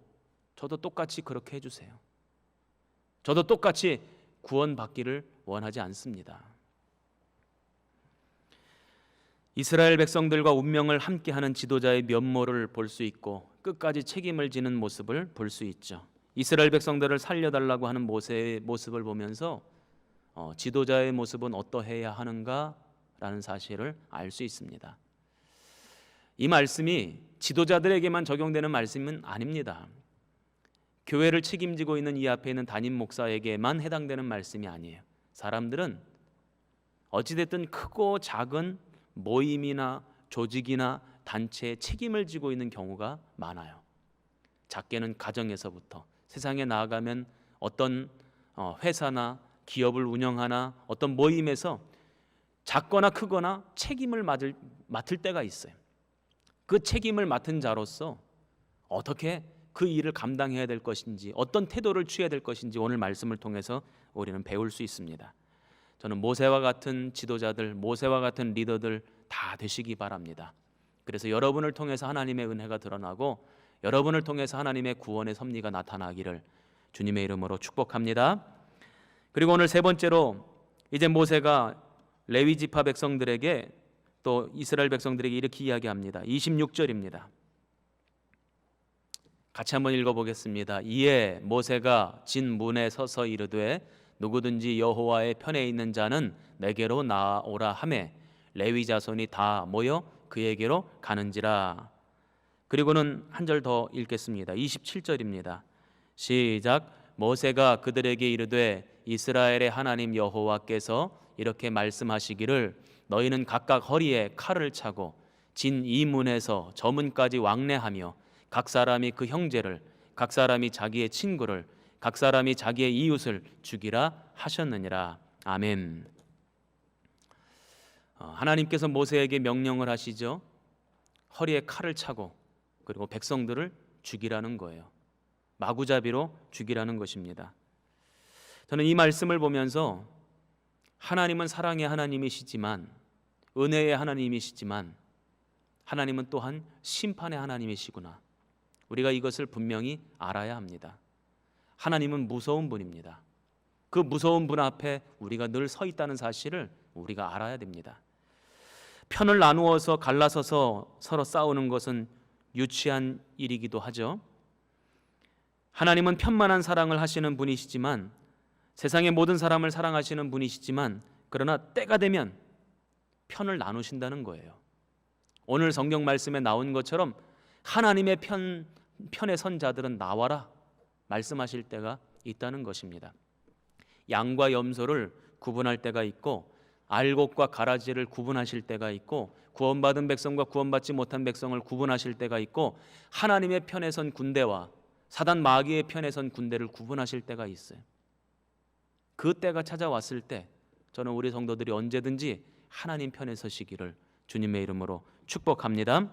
똑같이 그렇게 해주세요. 저도 똑같이 구원받기를 원하지 않습니다. 이스라엘 백성들과 운명을 함께하는 지도자의 면모를 볼 수 있고 끝까지 책임을 지는 모습을 볼 수 있죠. 이스라엘 백성들을 살려달라고 하는 모세의 모습을 보면서 지도자의 모습은 어떠해야 하는가라는 사실을 알 수 있습니다. 이 말씀이 지도자들에게만 적용되는 말씀은 아닙니다. 교회를 책임지고 있는 이 앞에 있는 담임 목사에게만 해당되는 말씀이 아니에요. 사람들은 어찌됐든 크고 작은 모임이나 조직이나 단체에 책임을 지고 있는 경우가 많아요. 작게는 가정에서부터 세상에 나아가면 어떤 회사나 기업을 운영하나 어떤 모임에서 작거나 크거나 책임을 맡을 때가 있어요. 그 책임을 맡은 자로서 어떻게 그 일을 감당해야 될 것인지, 어떤 태도를 취해야 될 것인지 오늘 말씀을 통해서 우리는 배울 수 있습니다. 저는 모세와 같은 지도자들, 모세와 같은 리더들 다 되시기 바랍니다. 그래서 여러분을 통해서 하나님의 은혜가 드러나고 여러분을 통해서 하나님의 구원의 섭리가 나타나기를 주님의 이름으로 축복합니다. 그리고 오늘 세 번째로 이제 모세가 레위 지파 백성들에게 또 이스라엘 백성들에게 이렇게 이야기합니다. 26절입니다. 같이 한번 읽어보겠습니다. 이에 모세가 진 문에 서서 이르되 누구든지 여호와의 편에 있는 자는 내게로 나오라 하매 레위 자손이 다 모여 그에게로 가는지라. 그리고는 한 절 더 읽겠습니다. 27절입니다. 시작. 모세가 그들에게 이르되 이스라엘의 하나님 여호와께서 이렇게 말씀하시기를 너희는 각각 허리에 칼을 차고 진 이 문에서 저 문까지 왕래하며 각 사람이 그 형제를, 각 사람이 자기의 친구를, 각 사람이 자기의 이웃을 죽이라 하셨느니라. 아멘. 하나님께서 모세에게 명령을 하시죠. 허리에 칼을 차고 그리고 백성들을 죽이라는 거예요. 마구잡이로 죽이라는 것입니다. 저는 이 말씀을 보면서 하나님은 사랑의 하나님이시지만, 은혜의 하나님이시지만 하나님은 또한 심판의 하나님이시구나, 우리가 이것을 분명히 알아야 합니다. 하나님은 무서운 분입니다. 그 무서운 분 앞에 우리가 늘 서 있다는 사실을 우리가 알아야 됩니다. 편을 나누어서 갈라서서 서로 싸우는 것은 유치한 일이기도 하죠. 하나님은 편만한 사랑을 하시는 분이시지만, 세상의 모든 사람을 사랑하시는 분이시지만, 그러나 때가 되면 편을 나누신다는 거예요. 오늘 성경 말씀에 나온 것처럼 하나님의 편에 선 자들은 나와라 말씀하실 때가 있다는 것입니다. 양과 염소를 구분할 때가 있고, 알곡과 가라지를 구분하실 때가 있고, 구원받은 백성과 구원받지 못한 백성을 구분하실 때가 있고, 하나님의 편에 선 군대와 사단 마귀의 편에 선 군대를 구분하실 때가 있어요. 그 때가 찾아왔을 때 저는 우리 성도들이 언제든지 하나님 편에 서시기를 주님의 이름으로 축복합니다.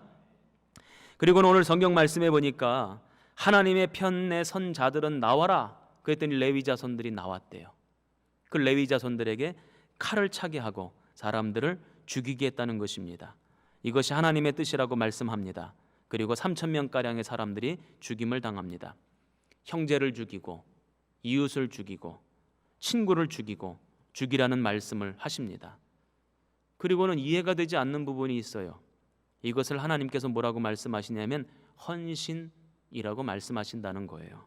그리고 오늘 성경 말씀에 보니까 하나님의 편에 선 자들은 나와라 그랬더니 레위 자손들이 나왔대요. 그 레위 자손들에게 칼을 차게 하고 사람들을 죽이게 했다는 것입니다. 이것이 하나님의 뜻이라고 말씀합니다. 그리고 3,000명가량의 사람들이 죽임을 당합니다. 형제를 죽이고 이웃을 죽이고 친구를 죽이고 죽이라는 말씀을 하십니다. 그리고는 이해가 되지 않는 부분이 있어요. 이것을 하나님께서 뭐라고 말씀하시냐면 헌신이라고 말씀하신다는 거예요.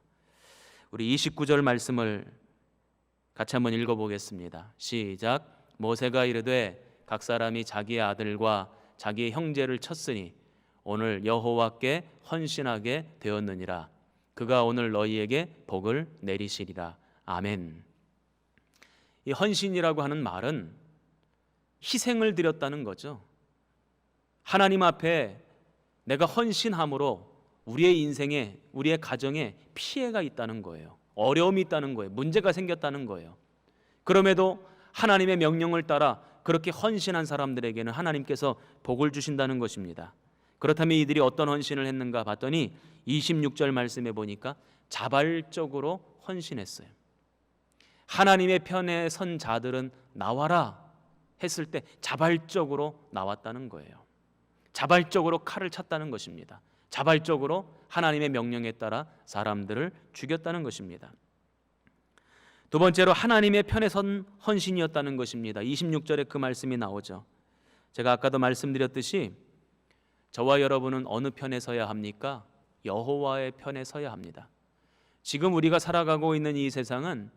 우리 29절 말씀을 같이 한번 읽어보겠습니다. 시작. 모세가 이르되 각 사람이 자기의 아들과 자기의 형제를 쳤으니 오늘 여호와께 헌신하게 되었느니라. 그가 오늘 너희에게 복을 내리시리라. 아멘. 이 헌신이라고 하는 말은 희생을 드렸다는 거죠. 하나님 앞에 내가 헌신함으로 우리의 인생에, 우리의 가정에 피해가 있다는 거예요. 어려움이 있다는 거예요. 문제가 생겼다는 거예요. 그럼에도 하나님의 명령을 따라 그렇게 헌신한 사람들에게는 하나님께서 복을 주신다는 것입니다. 그렇다면 이들이 어떤 헌신을 했는가 봤더니 26절 말씀에 보니까 자발적으로 헌신했어요. 하나님의 편에 선 자들은 나와라 했을 때 자발적으로 나왔다는 거예요. 자발적으로 칼을 찼다는 것입니다. 자발적으로 하나님의 명령에 따라 사람들을 죽였다는 것입니다. 두 번째로 하나님의 편에 선 헌신이었다는 것입니다. 26절에 그 말씀이 나오죠. 제가 아까도 말씀드렸듯이 저와 여러분은 어느 편에 서야 합니까? 여호와의 편에 서야 합니다. 지금 우리가 살아가고 있는 이 세상은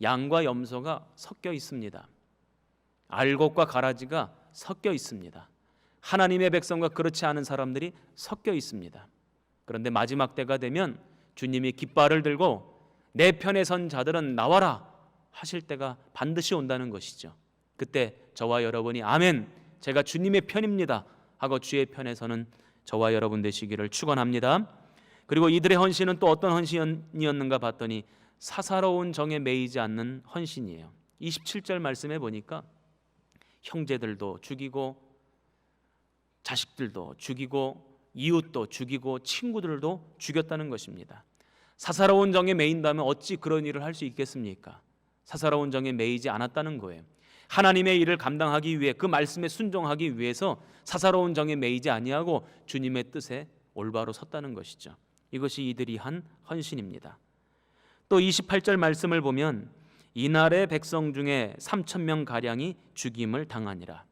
양과 염소가 섞여 있습니다. 알곡과 가라지가 섞여 있습니다. 하나님의 백성과 그렇지 않은 사람들이 섞여 있습니다. 그런데 마지막 때가 되면 주님이 깃발을 들고 내 편에 선 자들은 나와라 하실 때가 반드시 온다는 것이죠. 그때 저와 여러분이 아멘, 제가 주님의 편입니다 하고 주의 편에 서는 저와 여러분 되시기를 축원합니다. 그리고 이들의 헌신은 또 어떤 헌신이었는가 봤더니 사사로운 정에 매이지 않는 헌신이에요. 27절 말씀해 보니까 형제들도 죽이고 자식들도 죽이고 이웃도 죽이고 친구들도 죽였다는 것입니다. 사사로운 정에 매인다면 어찌 그런 일을 할 수 있겠습니까? 사사로운 정에 매이지 않았다는 거예요. 하나님의 일을 감당하기 위해 그 말씀에 순종하기 위해서 사사로운 정에 매이지 아니하고 주님의 뜻에 올바로 섰다는 것이죠. 이것이 이들이 한 헌신입니다. 또 28절 말씀을 보면 이날의 백성 중에 3,000명 가량이 죽임을 당하니라.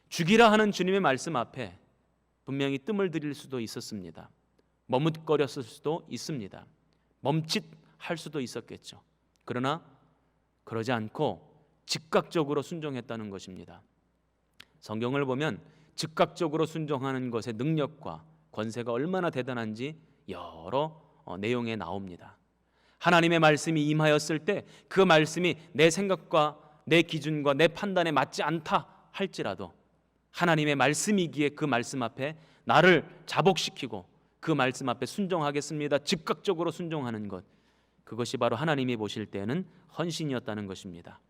죽이라 하는 주님의 말씀 앞에 분명히 뜸을 들일 수도 있었습니다. 머뭇거렸을 수도 있습니다. 멈칫할 수도 있었겠죠. 그러나 그러지 않고 즉각적으로 순종했다는 것입니다. 성경을 보면 즉각적으로 순종하는 것의 능력과 권세가 얼마나 대단한지 여러 내용에 나옵니다. 하나님의 말씀이 임하였을 때 그 말씀이 내 생각과 내 기준과 내 판단에 맞지 않다 할지라도 하나님의 말씀이기에 그 말씀 앞에 나를 자복시키고 그 말씀 앞에 순종하겠습니다. 즉각적으로 순종하는 것, 그것이 바로 하나님이 보실 때는 헌신이었다는 것입니다.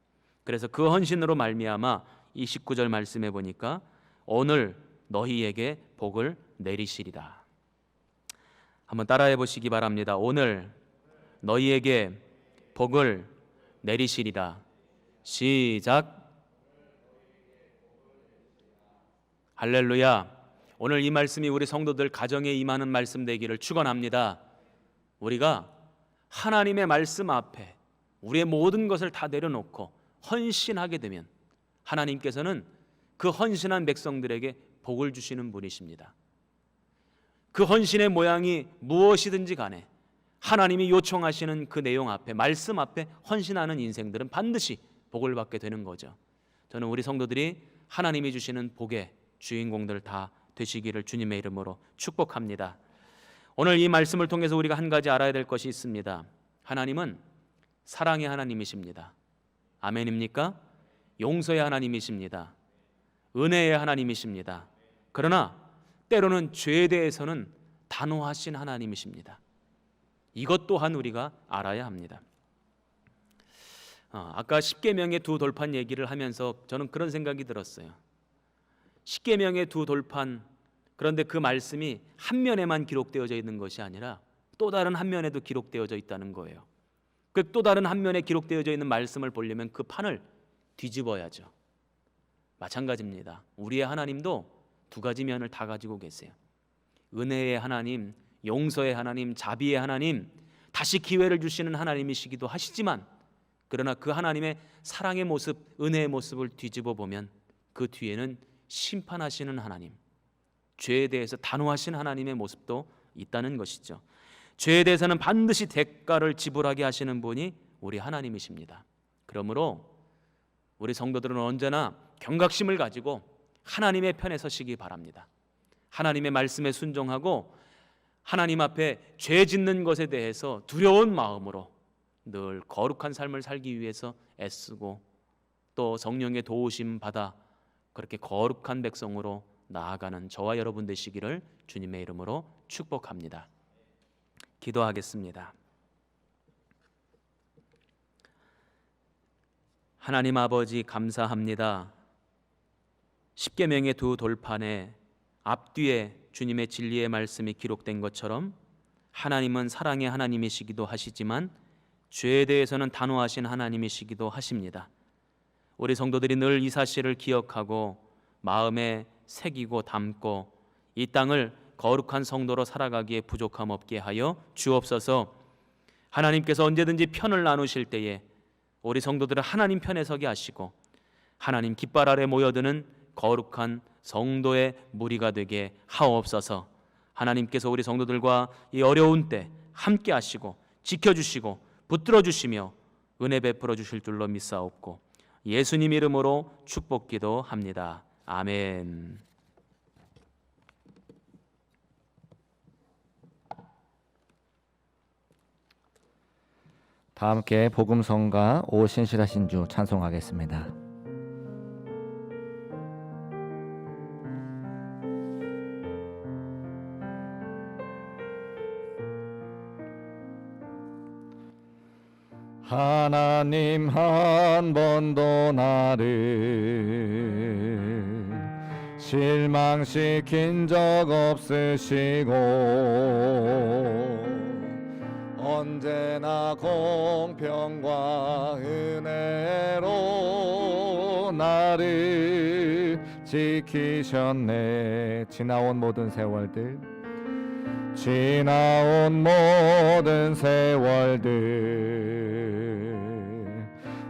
그래서 그 헌신으로 말미암아 이 19절 말씀해 보니까 오늘 너희에게 복을 내리시리라. 한번 따라해 보시기 바랍니다. 오늘 너희에게 복을 내리시리라. 시작. 할렐루야. 오늘 이 말씀이 우리 성도들 가정에 임하는 말씀 되기를 축원합니다. 우리가 하나님의 말씀 앞에 우리의 모든 것을 다 내려놓고 헌신하게 되면 하나님께서는 그 헌신한 백성들에게 복을 주시는 분이십니다. 그 헌신의 모양이 무엇이든지 간에 하나님이 요청하시는 그 내용 앞에, 말씀 앞에 헌신하는 인생들은 반드시 복을 받게 되는 거죠. 저는 우리 성도들이 하나님이 주시는 복의 주인공들 다 되시기를 주님의 이름으로 축복합니다. 오늘 이 말씀을 통해서 우리가 한 가지 알아야 될 것이 있습니다. 하나님은 사랑의 하나님이십니다. 아멘입니까? 용서의 하나님이십니다. 은혜의 하나님이십니다. 그러나 때로는 죄에 대해서는 단호하신 하나님이십니다. 이것 또한 우리가 알아야 합니다. 아까 십계명의 두 돌판 얘기를 하면서 저는 그런 생각이 들었어요. 십계명의 두 돌판, 그런데 그 말씀이 한 면에만 기록되어져 있는 것이 아니라 또 다른 한 면에도 기록되어져 있다는 거예요. 그 또 다른 한 면에 기록되어져 있는 말씀을 보려면 그 판을 뒤집어야죠. 마찬가지입니다. 우리의 하나님도 두 가지 면을 다 가지고 계세요. 은혜의 하나님, 용서의 하나님, 자비의 하나님, 다시 기회를 주시는 하나님이시기도 하시지만, 그러나 그 하나님의 사랑의 모습, 은혜의 모습을 뒤집어 보면 그 뒤에는 심판하시는 하나님, 죄에 대해서 단호하신 하나님의 모습도 있다는 것이죠. 죄에 대해서는 반드시 대가를 지불하게 하시는 분이 우리 하나님이십니다. 그러므로 우리 성도들은 언제나 경각심을 가지고 하나님의 편에 서시기 바랍니다. 하나님의 말씀에 순종하고 하나님 앞에 죄 짓는 것에 대해서 두려운 마음으로 늘 거룩한 삶을 살기 위해서 애쓰고 또 성령의 도우심 받아 그렇게 거룩한 백성으로 나아가는 저와 여러분 되시기를 주님의 이름으로 축복합니다. 기도하겠습니다. 하나님 아버지 감사합니다. 십계명의 두 돌판에 앞뒤에 주님의 진리의 말씀이 기록된 것처럼 하나님은 사랑의 하나님이시기도 하시지만 죄에 대해서는 단호하신 하나님이시기도 하십니다. 우리 성도들이 늘 이 사실을 기억하고 마음에 새기고 담고 이 땅을 거룩한 성도로 살아가기에 부족함 없게 하여 주옵소서. 하나님께서 언제든지 편을 나누실 때에 우리 성도들은 하나님 편에 서게 하시고 하나님 깃발 아래 모여드는 거룩한 성도의 무리가 되게 하옵소서. 하나님께서 우리 성도들과 이 어려운 때 함께 하시고 지켜주시고 붙들어 주시며 은혜 베풀어 주실 줄로 믿사옵고 예수님 이름으로 축복기도 합니다. 아멘. 다 함께 복음성가 오 신실하신 주 찬송하겠습니다. 하나님 한 번도 나를 실망시킨 적 없으시고 언제나 공평과 은혜로 나를 지키셨네. 지나온 모든 세월들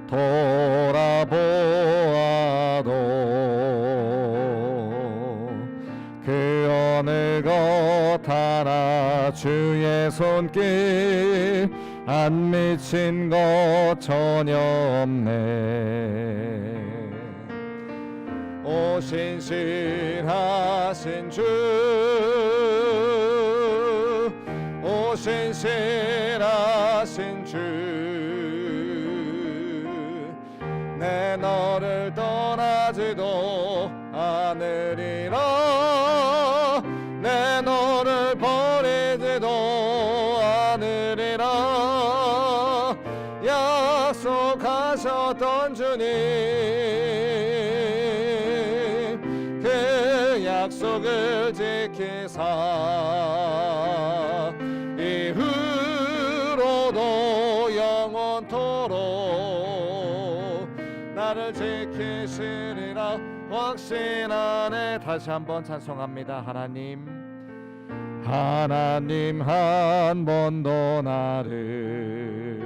돌아보아도 그 어느 것 하나 주의 손길 안 미친 것 전혀 없네. 오 신실하신 주, 오 신실하신 주, 내 너를 떠나지도 않으리라, 내 너를 버리지도 않으리라 약속하셨던 주님, 그 약속을 지키사 이후로도 영원토록 나를 지키시리라 확신하네. 다시 한번 찬송합니다. 하나님 한 번도 나를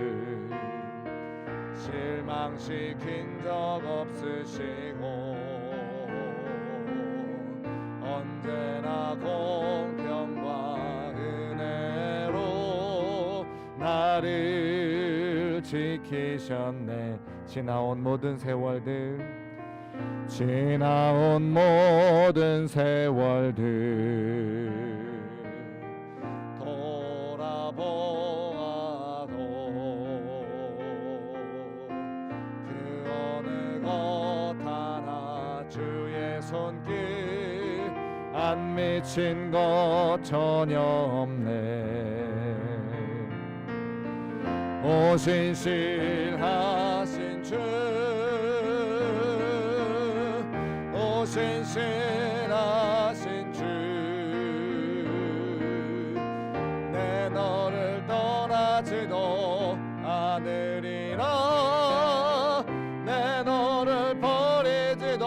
실망시킨 적 없으시고 언제나 공평과 은혜로 나를 지키셨네. 지나온 모든 세월들 돌아보아도 그 어느 것 하나 주의 손길 안 미친 것 전혀 없네. 오 신실하신 주, 오 신실하신 주, 내 너를 떠나지도 않으리라, 내 너를 버리지도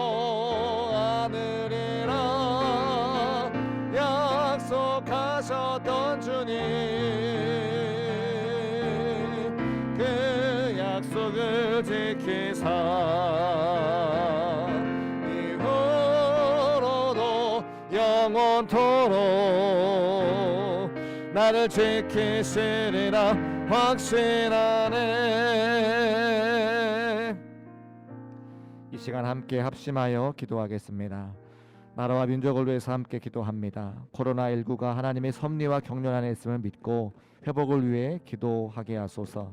않으리라 약속하셨던 주님, 그 약속을 지키사 이후로도 영원토록 나를 지키시리라 확신하네. 이 시간 함께 합심하여 기도하겠습니다. 나라와 민족을 위해서 함께 기도합니다. 코로나19가 하나님의 섭리와 격려 안에 있음을 믿고 회복을 위해 기도하게 하소서.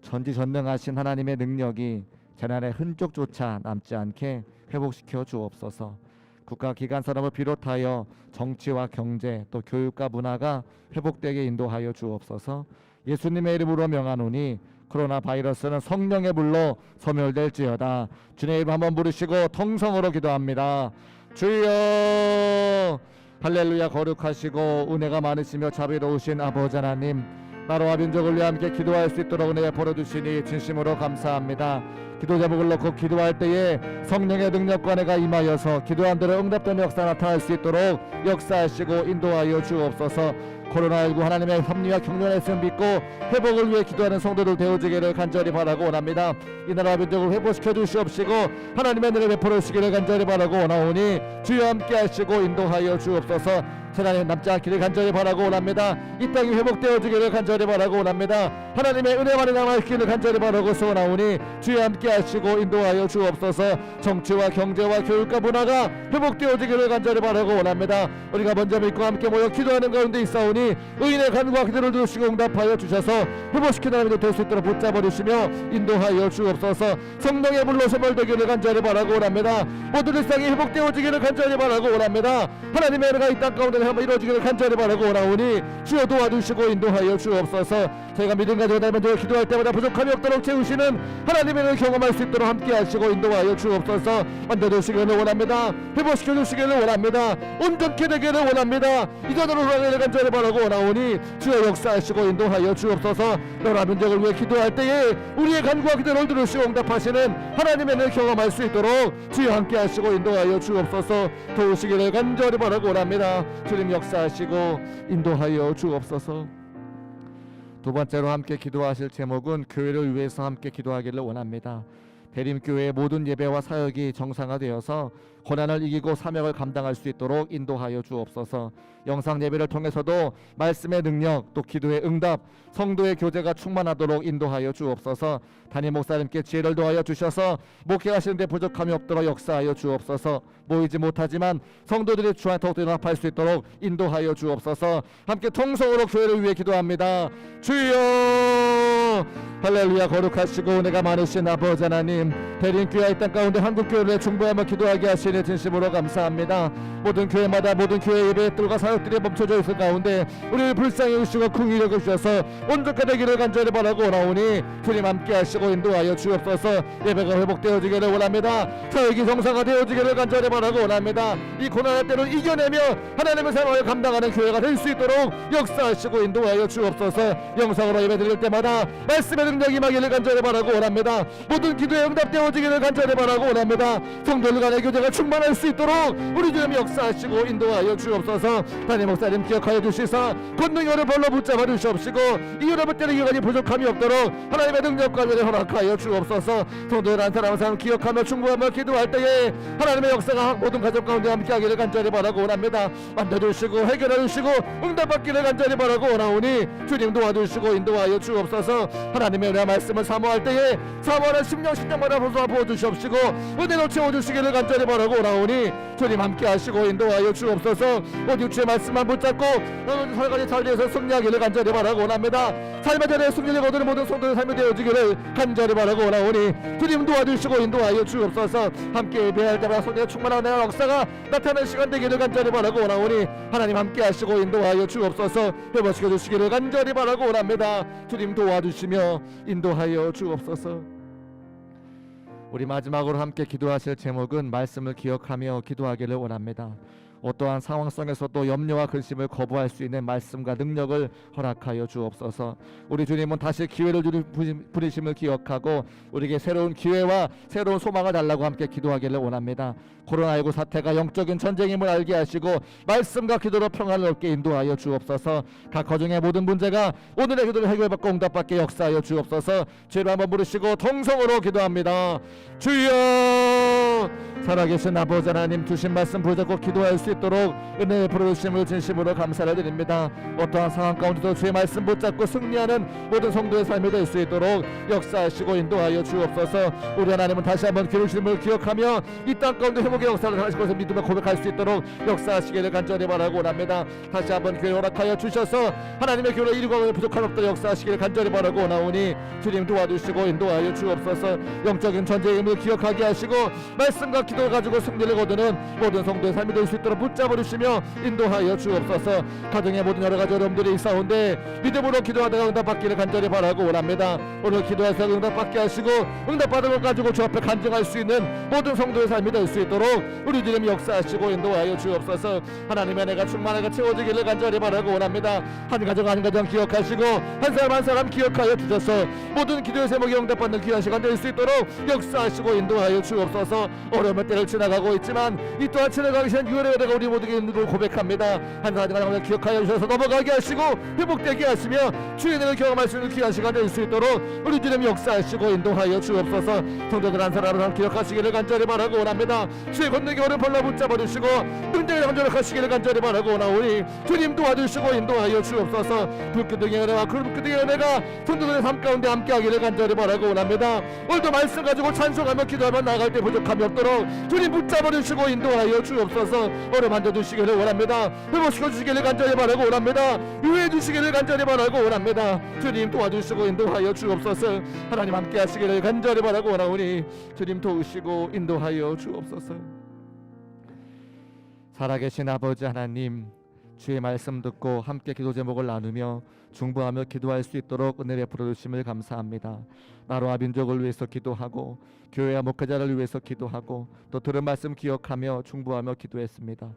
전지전능하신 하나님의 능력이 재난의 흔적조차 남지 않게 회복시켜 주옵소서. 국가기관 산업을 비롯하여 정치와 경제 또 교육과 문화가 회복되게 인도하여 주옵소서. 예수님의 이름으로 명하노니 코로나 바이러스는 성령의 불로 소멸될지어다. 주님 이름 한번 부르시고 통성으로 기도합니다. 주여 할렐루야. 거룩하시고 은혜가 많으시며 자비로우신 아버지 하나님, 나라와 민족을 위해 함께 기도할 수 있도록 은혜 베풀어 주시니 진심으로 감사합니다. 기도 제목을 놓고 기도할 때에 성령의 능력과 은혜가 임하여서 기도한 대로 응답되는 역사 나타날 수 있도록 역사하시고 인도하여 주옵소서. 코로나19 하나님의 섭리와 격려의 말씀 믿고 회복을 위해 기도하는 성도들 되어지기를 간절히 바라고 원합니다. 이 나라와 민족을 회복시켜 주시옵시고 하나님의 은혜를 베풀어 주시기를 간절히 바라고 원하오니 주여 함께 하시고 인도하여 주옵소서. 재난이 남지 않기를 간절히 바라고 원합니다. 이 땅이 회복되어지기를 간절히 바라고 원합니다. 하나님의 은혜만이 남아있기를 간절히 바라고 소원하오니 주여 함께 하시고 인도하여 주옵소서. 정치와 경제와 교육과 문화가 회복되어지기를 간절히 바라고 원합니다. 우리가 먼저 믿고 함께 모여 기도하는 가운데 있사오니 의인의 간구와 기도를 들으시고 응답하여 주셔서 회복시키는 하나님이 될 수 있도록 붙잡아 주시며 인도하여 주옵소서. 성령의 불로 소멸되기를 간절히 바라고 원합니다. 모든 일상이 회복되어지기를 간절히 바라고 원합니다. 하나님의 은혜가 이 땅 가운데 한번 이루어지기를 간절히 바라고 원하오니 주여 도와주시고 인도하여 주옵소서. 저희가 믿음 가지고 날마다 기도할 때마다 부족함이 없도록 채우시는 하나님의 은혜를 경험할 수 있도록 함께 하시고 인도하여 주옵소서. 만져주시기를 원합니다. 회복시켜 주시기를 원합니다. 온전케 되기를 원합니다. 이전으로 돌아가기를 간절히 바라고 원하오니 주여 역사하시고 인도하여 주옵소서. 나라 민족을 위해 기도할 때에 우리의 간구와 기도를 들으시고 응답하시는 하나님의 은혜를 경험할 수 있도록 주여 함께 하시고 인도하여 주옵소서. 도우시기를 간절히 바라고 원합니다. 주님 역사하시고 인도하여 주옵소서. 두 번째로 함께 기도하실 제목은 교회를 위해서 함께 기도하기를 원합니다. 대림교회의 모든 예배와 사역이 정상화되어서 고난을 이기고 사명을 감당할 수 있도록 인도하여 주옵소서. 영상 예배를 통해서도 말씀의 능력 또 기도의 응답 성도의 교제가 충만하도록 인도하여 주옵소서. 담임 목사님께 지혜를 더하여 주셔서 목회하시는 데 부족함이 없도록 역사하여 주옵소서. 모이지 못하지만 성도들이 주와 더욱더 연합할 수 있도록 인도하여 주옵소서. 함께 통성으로 교회를 위해 기도합니다. 주여 할렐루야. 거룩하시고 내가 많으신 아버지 하나님, 대림교회 이 땅 가운데 한국교회를 중보하며 기도하게 하시니 진심으로 감사합니다. 모든 교회마다 모든 교회 예배들과 사역들이 멈춰져 있을 가운데 우리를 불쌍히 여기시고 긍휼히 여기셔서 온전케 되기를 간절히 바라고 원하오니 주님 함께 하시고 인도하여 주옵소서. 예배가 회복되어지기를 원합니다. 사역이 정상화되어지기를 간절히 바라고 원합니다. 이 고난의 때를 이겨내며 하나님의 사명을 감당하는 교회가 될 수 있도록 역사하시고 인도하여 주옵소서. 영상으로 예배드릴 때마다 말씀의 능력이 임하기를 간절히 바라고 원합니다. 모든 기도에 응답되어지기를 간절히 바라고 원합니다. 성도들 간의 교제가 충만할 수 있도록 우리 주님 역사하시고 인도하여 주옵소서. 담임 목사님 기억하여 주시사 권능의 오를 벌로 붙잡아 주시옵시고 이 여러분 때는 이간이 부족함이 없도록 하나님의 능력과 은혜를 허락하여 주옵소서. 성도들 한 사람 한 사람 기억하며 충고하며 기도할 때에 하나님의 역사가 모든 가족 가운데 함께하기를 간절히 바라고 원합니다. 만져주시고 해결해 주시고 응답받기를 간절히 바라고 원하오니 주님 도와주시고 인도하여 주옵소서. 하나님의 은혜 말씀을 사모할 때에 사모하는 심령마다 보소서 부어주시옵시고 은혜로 채워주시기를 간절히 바라고 원하오니 주님 함께 하시고 인도하여 주옵소서. 오직 주의 말씀만 붙잡고 오늘 설까지 살리에서 승리하기를 간절히 바라고 원합니다. 삶의 자리에 승리를 거두는 모든 성도의 삶이 되어지기를 간절히 바라고 원하오니 주님 도와주시고 인도하여 주옵소서. 함께 예배할 때마다 성령의 충만한 은혜와 역사가 나타나는 시간 되기를 간절히 바라고 원하오니 하나님 함께 하시고 인도하여 주옵소서. 회복시켜 주시기를 간절히 바라고 원합니다. 주님 도와주시며 인도하여 주옵소서. 우리 마지막으로 함께 기도하실 제목은 말씀을 기억하며 기도하기를 원합니다. 어떠한 상황 속에서도 염려와 근심을 거부할 수 있는 말씀과 능력을 허락하여 주옵소서. 우리 주님은 다시 기회를 부리심을 기억하고 우리에게 새로운 기회와 새로운 소망을 달라고 함께 기도하기를 원합니다. 코로나19 사태가 영적인 전쟁임을 알게 하시고 말씀과 기도로 평안을 얻게 인도하여 주옵소서. 각 가정의 모든 문제가 오늘의 기도를 해결받고 응답받게 역사하여 주옵소서. 죄를 한번 부르시고 통성으로 기도합니다. 주여 살아계신 아버지 하나님, 주신 말씀 붙잡고 기도할 수 있도록 은혜를 부르심을 진심으로 감사를 드립니다. 어떠한 상황 가운데도 주의 말씀 붙잡고 승리하는 모든 성도의 삶이 될 수 있도록 역사하시고 인도하여 주옵소서. 우리 하나님은 다시 한번 기르심을 기억하며 이 땅 가운데 회복의 역사를 하실 것을 믿으며 고백할 수 있도록 역사하시기를 간절히 바라고 원합니다. 다시 한번 교회 허락하여 주셔서 하나님의 교회를 이루고 부족한 없도록 역사하시기를 간절히 바라고 원하오니 주님 도와주시고 인도하여 주옵소서. 영적인 전쟁의 힘을 기억하게 하시고 말씀과 기도를 가지고 승리를 거두는 모든 성도의 삶이 될 수 있도록 붙잡아 주시며 인도하여 주옵소서. 가정의 모든 여러 가지 어려움들이 있사온데 믿음으로 기도하다가 응답받기를 간절히 바라고 원합니다. 오늘 기도해서 응답받게 하시고 응답받은 것 가지고 주 앞에 간증할 수 있는 모든 성도의 삶이 될 수 있도록 우리 주님 역사하시고 인도하여 주옵소서. 하나님의 은혜가 충만하게 채워지기를 간절히 바라고 원합니다. 한 가정 한 가정 기억하시고 한 사람 한 사람 기억하여 주셔서 모든 기도의 제목이 응답받는 귀한 시간 될 수 있도록 역사하시고 인도하여 주옵소서. 어려움에 어려움의 때를 지나가고 있지만 이 또한 지나가기 전 유월의 은혜가 우리 모두에게 있는 걸 고백합니다. 한 사람을 기억하여 주셔서 넘어가게 하시고 회복되게 하시며 주의 은혜를 경험할 수 있는 귀한 시간 될 수 있도록 우리 주님 역사하시고 인도하여 주옵소서. 성도들 한 사람을 기억하시기를 간절히 바라고 원합니다. 주의 권능의 오른 벌로 붙잡아 주시고 능력을 간절하시기를 간절히 바라고 원하오니 주님 도와주시고 인도하여 주옵소서. 불끄덩이 은혜와 그 불끄덩이 은혜가 성도들의 삶 가운데 함께하기를 간절히 바라고 원합니다. 오늘도 말씀 가지고 찬송하며 기도하며 나갈 때 부족함이 없도록 주님 붙잡아 주시고 인도하여 주옵소서. 오늘 만져주시기를 원합니다. 회복시켜 주시기를 간절히 바라고 원합니다. 유해 주시기를 간절히 바라고 원합니다. 주님 도와주시고 인도하여 주옵소서. 하나님 함께 하시기를 간절히 바라고 원하오니 주님 도우시고 인도하여 주옵소서. 살아계신 아버지 하나님, 주의 말씀 듣고 함께 기도 제목을 나누며 중보하며 기도할 수 있도록 은혜 베풀어 주심을 감사합니다. 나라와 민족을 위해서 기도하고 교회와 목회자를 위해서 기도하고 또 들은 말씀 기억하며 중보하며 기도했습니다.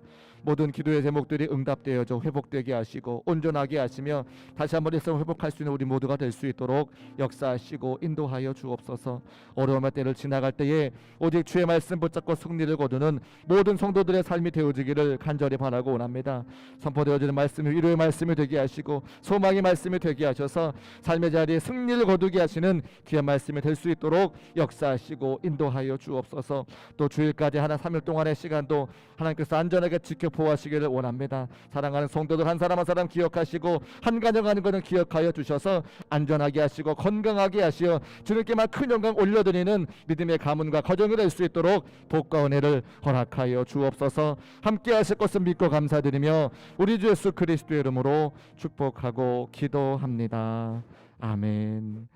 모든 기도의 제목들이 응답되어져 회복되게 하시고 온전하게 하시며 다시 한번 일상 회복할 수 있는 우리 모두가 될 수 있도록 역사하시고 인도하여 주옵소서. 어려움의 때를 지나갈 때에 오직 주의 말씀 붙잡고 승리를 거두는 모든 성도들의 삶이 되어지기를 간절히 바라고 원합니다. 선포되어지는 말씀이 위로의 말씀이 되게 하시고 소망의 말씀이 되게 하셔서 삶의 자리에 승리를 거두게 하시는 귀한 말씀이 될 수 있도록 역사하시고 인도하여 주옵소서. 또 주일까지 하나 3일 동안의 시간도 하나님께서 안전하게 지켜 보호하시기를 원합니다. 사랑하는 성도들 한 사람 한 사람 기억하시고 한 가정 한 가정 기억하여 주셔서 안전하게 하시고 건강하게 하시어 주님께만 큰 영광 올려드리는 믿음의 가문과 가정이 될 수 있도록 복과 은혜를 허락하여 주옵소서. 함께 하실 것을 믿고 감사드리며 우리 주 예수 그리스도의 이름으로 축복하고 기도합니다. 아멘.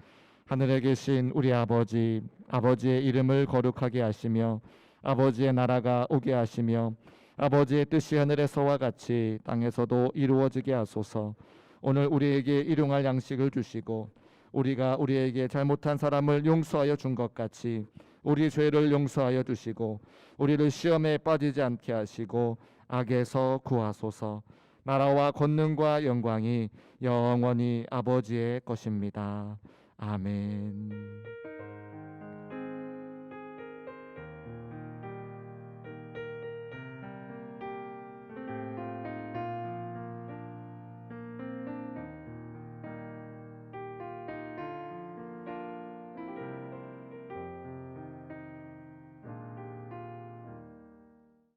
하늘에 계신 우리 아버지, 아버지의 이름을 거룩하게 하시며 아버지의 나라가 오게 하시며 아버지의 뜻이 하늘에서와 같이 땅에서도 이루어지게 하소서. 오늘 우리에게 일용할 양식을 주시고 우리가 우리에게 잘못한 사람을 용서하여 준 것 같이 우리 죄를 용서하여 주시고 우리를 시험에 빠지지 않게 하시고 악에서 구하소서. 나라와 권능과 영광이 영원히 아버지의 것입니다. 아멘.